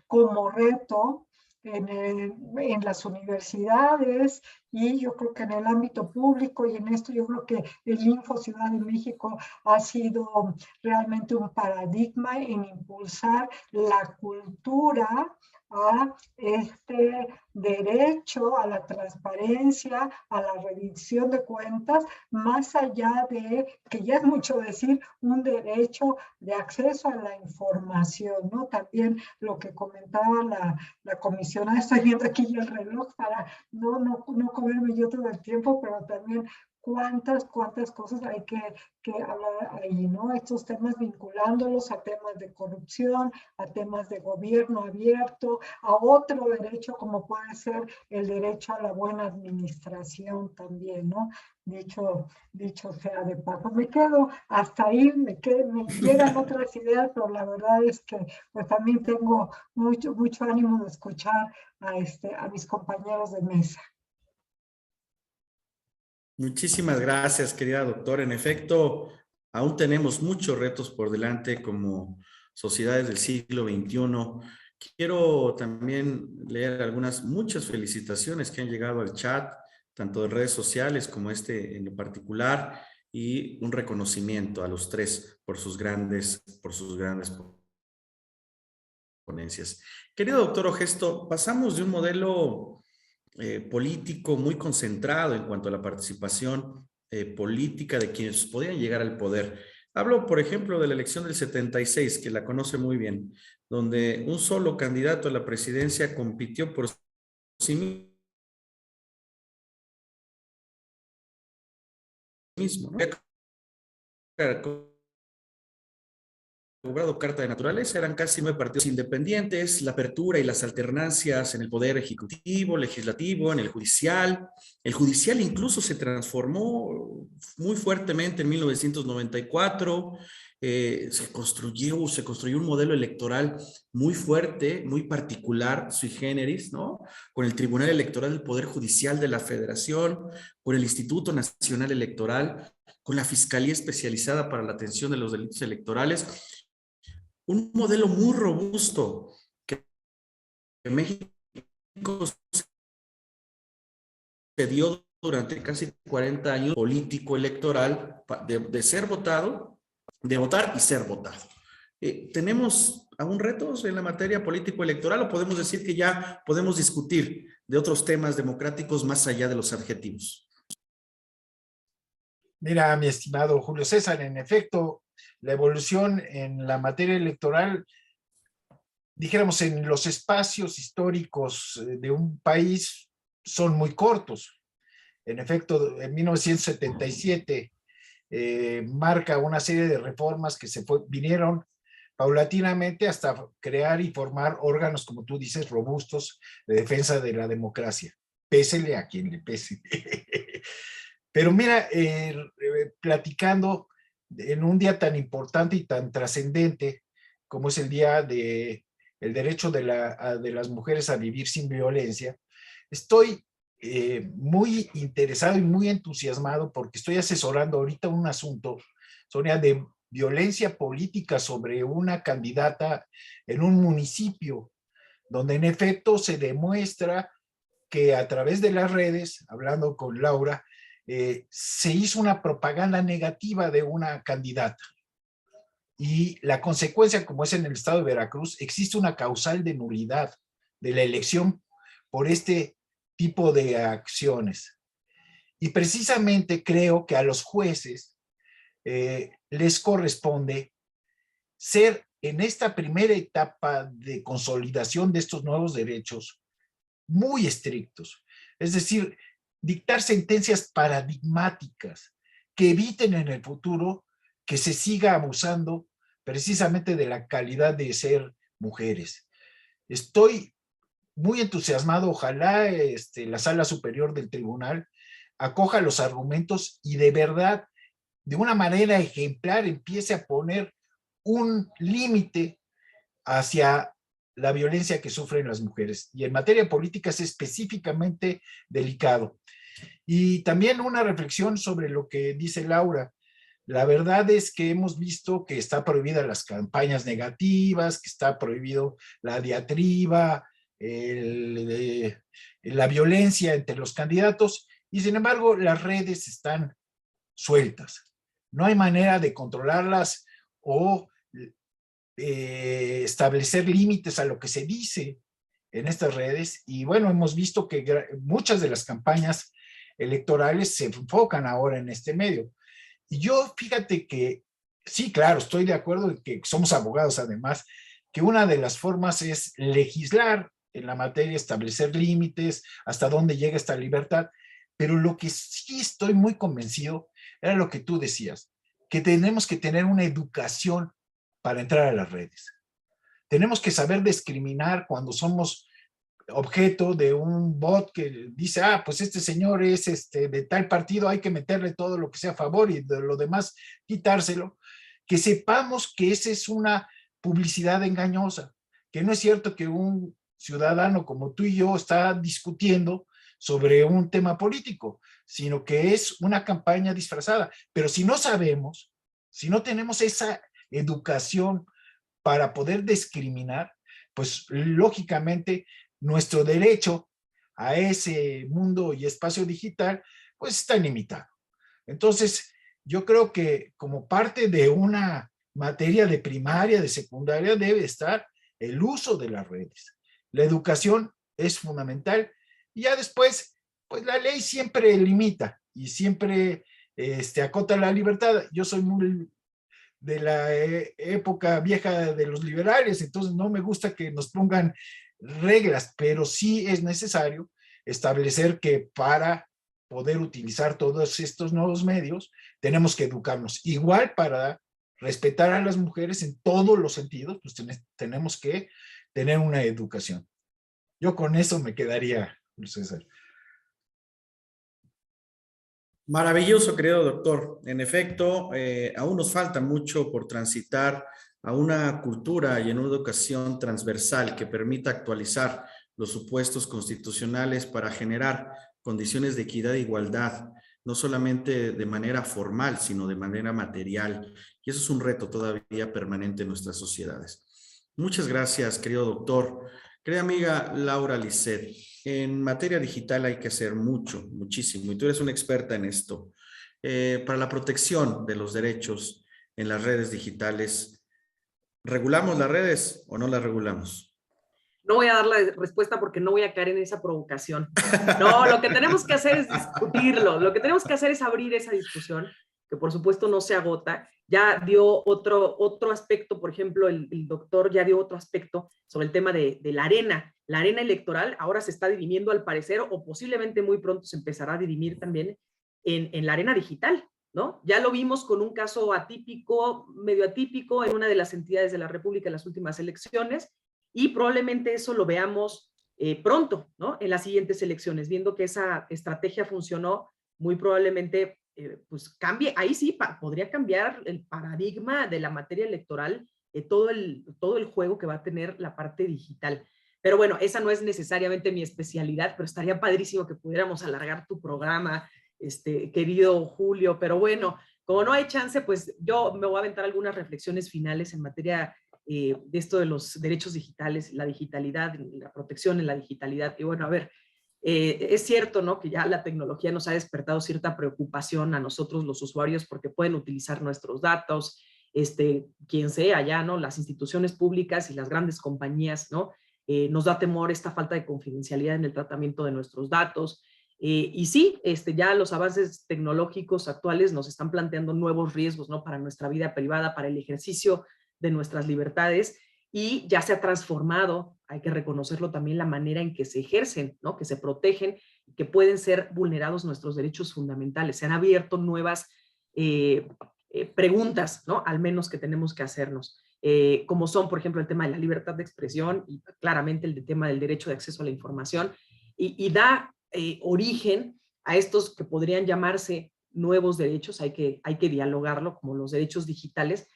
como reto en las universidades y yo creo que en el ámbito público y en esto yo creo que el Info Ciudad de México ha sido realmente un paradigma en impulsar la cultura a este derecho a la transparencia, a la rendición de cuentas, más allá de, que ya es mucho decir, un derecho de acceso a la información, ¿no? También lo que comentaba la comisionada, estoy viendo aquí el reloj para no comerme yo todo el tiempo, pero también cuántas cosas hay que hablar ahí, ¿no? Estos temas vinculándolos a temas de corrupción, a temas de gobierno abierto, a otro derecho como puede ser el derecho a la buena administración también, ¿no? Dicho sea de paso. Me quedo hasta ahí, me llegan otras ideas, pero la verdad es que pues también tengo mucho ánimo de escuchar a mis compañeros de mesa. Muchísimas gracias, querida doctora. En efecto, aún tenemos muchos retos por delante como sociedades del siglo XXI. Quiero también leer muchas felicitaciones que han llegado al chat, tanto en redes sociales como en lo particular, y un reconocimiento a los tres por sus grandes ponencias. Querido doctor Ogesto, pasamos de un modelo político muy concentrado en cuanto a la participación política de quienes podían llegar al poder. Hablo, por ejemplo, de la elección del 76, que la conoce muy bien, donde un solo candidato a la presidencia compitió por sí mismo, ¿no? Cobrado carta de naturaleza, eran casi 9 partidos independientes, la apertura y las alternancias en el poder ejecutivo, legislativo, en el judicial. El judicial incluso se transformó muy fuertemente en 1994. Se construyó un modelo electoral muy fuerte, muy particular, sui generis, ¿no? Con el Tribunal Electoral del Poder Judicial de la Federación, con el Instituto Nacional Electoral, con la Fiscalía Especializada para la Atención de los Delitos Electorales. Un modelo muy robusto que México se dio durante casi 40 años político electoral de ser votado, de votar y ser votado. ¿Tenemos aún retos en la materia político-electoral o podemos decir que ya podemos discutir de otros temas democráticos más allá de los adjetivos? Mira, mi estimado Julio César, en efecto, la evolución en la materia electoral, dijéramos, en los espacios históricos de un país son muy cortos. En efecto, en 1977 marca una serie de reformas que vinieron paulatinamente hasta crear y formar órganos, como tú dices, robustos de defensa de la democracia. Pésele a quien le pese. Pero mira, platicando en un día tan importante y tan trascendente como es el Día del Derecho de las Mujeres a Vivir sin Violencia, estoy muy interesado y muy entusiasmado porque estoy asesorando ahorita un asunto, Sonia, de violencia política sobre una candidata en un municipio, donde en efecto se demuestra que a través de las redes, hablando con Laura, se hizo una propaganda negativa de una candidata. Y la consecuencia, como es en el estado de Veracruz, existe una causal de nulidad de la elección por este tipo de acciones. Y precisamente creo que a los jueces les corresponde ser en esta primera etapa de consolidación de estos nuevos derechos muy estrictos. Es decir, dictar sentencias paradigmáticas que eviten en el futuro que se siga abusando precisamente de la calidad de ser mujeres. Estoy muy entusiasmado, ojalá la Sala Superior del Tribunal acoja los argumentos y de verdad, de una manera ejemplar, empiece a poner un límite hacia la violencia que sufren las mujeres. Y en materia política es específicamente delicado. Y también una reflexión sobre lo que dice Laura. La verdad es que hemos visto que está prohibida las campañas negativas, que está prohibido la diatriba, la violencia entre los candidatos, y sin embargo las redes están sueltas. No hay manera de controlarlas o establecer límites a lo que se dice en estas redes. Y bueno, hemos visto que muchas de las campañas electorales se enfocan ahora en este medio. Y yo, fíjate que, sí, claro, estoy de acuerdo en que somos abogados además, que una de las formas es legislar en la materia, establecer límites, hasta dónde llega esta libertad, pero lo que sí estoy muy convencido era lo que tú decías, que tenemos que tener una educación para entrar a las redes. Tenemos que saber discriminar cuando somos objeto de un bot que dice, pues este señor es de tal partido, hay que meterle todo lo que sea a favor y de lo demás quitárselo. Que sepamos que esa es una publicidad engañosa, que no es cierto que un ciudadano como tú y yo está discutiendo sobre un tema político, sino que es una campaña disfrazada. Pero si no sabemos, si no tenemos esa educación para poder discriminar, pues lógicamente nuestro derecho a ese mundo y espacio digital, pues está limitado. Entonces, yo creo que como parte de una materia de primaria, de secundaria, debe estar el uso de las redes. La educación es fundamental y ya después, pues la ley siempre limita y siempre acota la libertad. Yo soy muy de la época vieja de los liberales, entonces no me gusta que nos pongan reglas, pero sí es necesario establecer que para poder utilizar todos estos nuevos medios, tenemos que educarnos. Igual para respetar a las mujeres en todos los sentidos, pues tenemos que tener una educación. Yo con eso me quedaría, César. Maravilloso, querido doctor. En efecto, aún nos falta mucho por transitar a una cultura y en una educación transversal que permita actualizar los supuestos constitucionales para generar condiciones de equidad e igualdad, no solamente de manera formal, sino de manera material. Y eso es un reto todavía permanente en nuestras sociedades. Muchas gracias, querido doctor. Querida amiga Laura Lisset, en materia digital hay que hacer mucho, muchísimo, y tú eres una experta en esto. Para la protección de los derechos en las redes digitales, ¿regulamos las redes o no las regulamos? No voy a dar la respuesta porque no voy a caer en esa provocación. No, lo que tenemos que hacer es discutirlo, lo que tenemos que hacer es abrir esa discusión, que por supuesto no se agota. Ya dio otro aspecto, por ejemplo, el doctor ya dio otro aspecto sobre el tema de la arena. La arena electoral ahora se está dirimiendo al parecer, o posiblemente muy pronto se empezará a dirimir también en la arena digital, ¿no? Ya lo vimos con un caso atípico, medio atípico, en una de las entidades de la República en las últimas elecciones, y probablemente eso lo veamos pronto, ¿no? En las siguientes elecciones, viendo que esa estrategia funcionó, muy probablemente pues cambie, ahí sí podría cambiar el paradigma de la materia electoral, todo el juego que va a tener la parte digital. Pero bueno, esa no es necesariamente mi especialidad, pero estaría padrísimo que pudiéramos alargar tu programa, querido Julio, pero bueno, como no hay chance, pues yo me voy a aventar algunas reflexiones finales en materia de esto de los derechos digitales, la digitalidad, la protección en la digitalidad. Y bueno, a ver, es cierto, ¿no?, que ya la tecnología nos ha despertado cierta preocupación a nosotros los usuarios porque pueden utilizar nuestros datos, quien sea ya, ¿no?, las instituciones públicas y las grandes compañías, ¿no? Nos da temor esta falta de confidencialidad en el tratamiento de nuestros datos. Y sí, ya los avances tecnológicos actuales nos están planteando nuevos riesgos, ¿no?, para nuestra vida privada, para el ejercicio de nuestras libertades, y ya se ha transformado, hay que reconocerlo también, la manera en que se ejercen, ¿no?, que se protegen, que pueden ser vulnerados nuestros derechos fundamentales. Se han abierto nuevas preguntas, ¿no?, al menos que tenemos que hacernos, como son, por ejemplo, el tema de la libertad de expresión y claramente el tema del derecho de acceso a la información, y da origen a estos que podrían llamarse nuevos derechos, hay que dialogarlo, como los derechos digitales,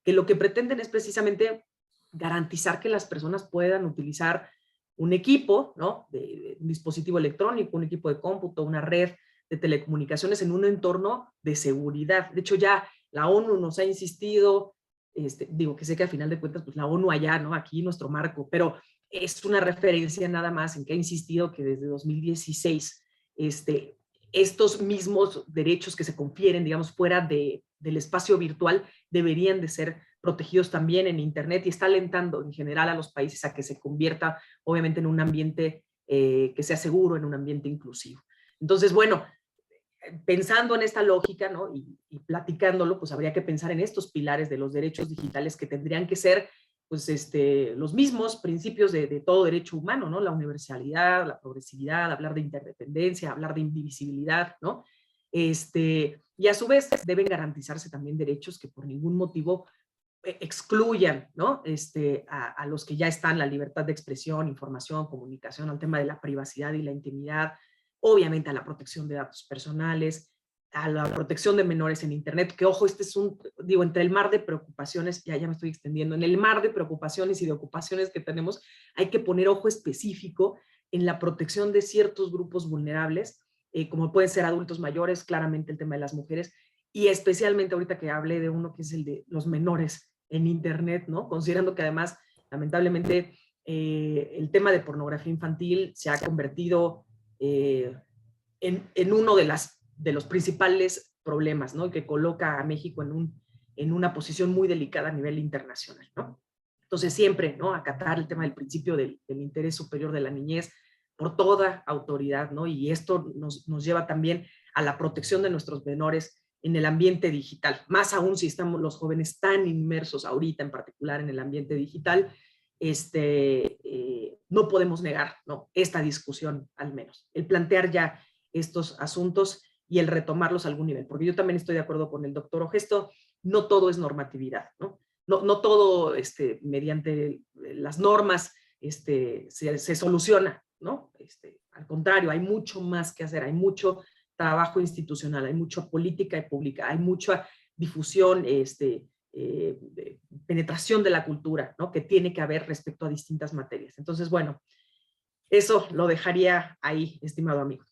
que lo que pretenden es precisamente garantizar que las personas puedan utilizar un equipo, ¿no?, de un dispositivo electrónico, un equipo de cómputo, una red de telecomunicaciones en un entorno de seguridad. De hecho, ya la ONU nos ha insistido, digo que sé que al final de cuentas, pues la ONU allá, ¿no?, aquí nuestro marco, pero es una referencia nada más en que ha insistido que desde 2016 estos mismos derechos que se confieren, digamos, fuera del espacio virtual deberían de ser protegidos también en Internet, y está alentando en general a los países a que se convierta, obviamente, en un ambiente que sea seguro, en un ambiente inclusivo. Entonces, bueno, pensando en esta lógica, ¿no?, y platicándolo, pues habría que pensar en estos pilares de los derechos digitales que tendrían que ser, pues, los mismos principios de todo derecho humano, ¿no? La universalidad, la progresividad, hablar de interdependencia, hablar de indivisibilidad, ¿no? Y a su vez deben garantizarse también derechos que por ningún motivo excluyan, ¿no?, a los que ya están, la libertad de expresión, información, comunicación, al tema de la privacidad y la intimidad, obviamente a la protección de datos personales, a la protección de menores en Internet, que ojo, es entre el mar de preocupaciones, ya me estoy extendiendo, en el mar de preocupaciones y de ocupaciones que tenemos, hay que poner ojo específico en la protección de ciertos grupos vulnerables, como pueden ser adultos mayores, claramente el tema de las mujeres, y especialmente ahorita que hablé de uno que es el de los menores en Internet, ¿no?, considerando que además, lamentablemente, el tema de pornografía infantil se ha convertido en uno de los principales problemas, ¿no? Que coloca a México en una posición muy delicada a nivel internacional, ¿no? Entonces siempre, ¿no? Acatar el tema del principio del interés superior de la niñez por toda autoridad, ¿no? Y esto nos lleva también a la protección de nuestros menores en el ambiente digital, más aún si estamos los jóvenes tan inmersos ahorita en particular en el ambiente digital, no podemos negar, ¿no? Esta discusión al menos, el plantear ya estos asuntos y el retomarlos a algún nivel, porque yo también estoy de acuerdo con el doctor Ogesto, no todo es normatividad, ¿no? No todo mediante las normas se soluciona, ¿no? Al contrario, hay mucho más que hacer, hay mucho trabajo institucional, hay mucha política pública, hay mucha difusión, penetración de la cultura, ¿no? Que tiene que haber respecto a distintas materias. Entonces, bueno, eso lo dejaría ahí, estimado amigo.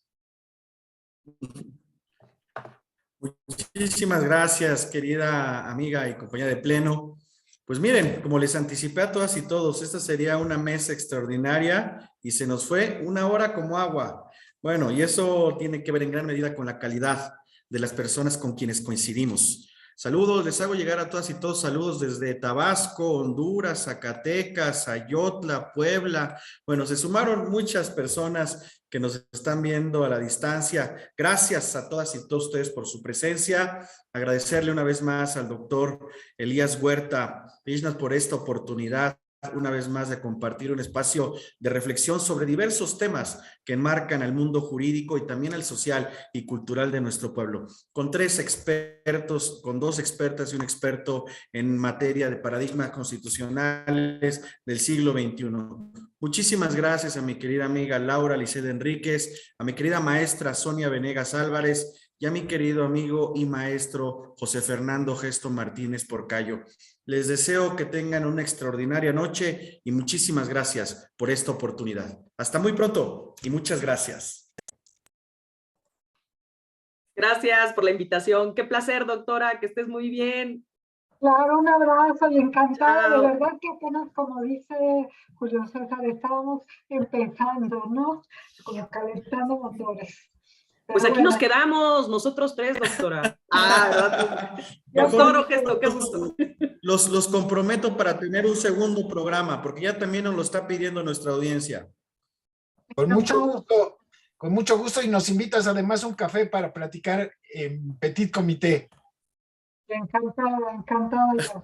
Muchísimas gracias, querida amiga y compañera de pleno. Pues miren, como les anticipé a todas y todos, esta sería una mesa extraordinaria y se nos fue 1 hora como agua. Bueno, y eso tiene que ver en gran medida con la calidad de las personas con quienes coincidimos. Saludos, les hago llegar a todas y todos saludos desde Tabasco, Honduras, Zacatecas, Ayotla, Puebla. Bueno, se sumaron muchas personas que nos están viendo a la distancia. Gracias a todas y todos ustedes por su presencia. Agradecerle una vez más al doctor Elías Huerta Pishnas por esta oportunidad una vez más de compartir un espacio de reflexión sobre diversos temas que enmarcan el mundo jurídico y también el social y cultural de nuestro pueblo, con 3 expertos, con 2 expertas y un experto en materia de paradigmas constitucionales del siglo XXI. Muchísimas gracias a mi querida amiga Laura Liceda Enríquez, a mi querida maestra Sonia Venegas Álvarez y a mi querido amigo y maestro José Fernando Gesto Martínez Porcayo. Les deseo que tengan una extraordinaria noche y muchísimas gracias por esta oportunidad. Hasta muy pronto y muchas gracias. Gracias por la invitación. Qué placer, doctora, que estés muy bien. Claro, un abrazo y encantada. Chao. De verdad que apenas, como dice Julio César, estábamos empezando, ¿no? Como calentando motores. Pues Pero aquí nos bueno, quedamos, nosotros 3, doctora. Mejor Doctor Ogesto, qué gusto. los comprometo para tener un segundo programa, porque ya también nos lo está pidiendo nuestra audiencia. Con mucho gusto y nos invitas además a un café para platicar en Petit Comité. encantada yo.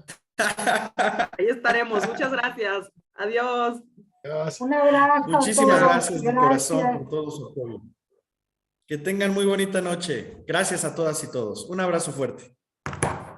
Ahí estaremos. Muchas gracias. Adiós. Adiós. Un abrazo a Muchísimas todos. gracias de corazón por todo su apoyo. Que tengan muy bonita noche. Gracias a todas y todos. Un abrazo fuerte.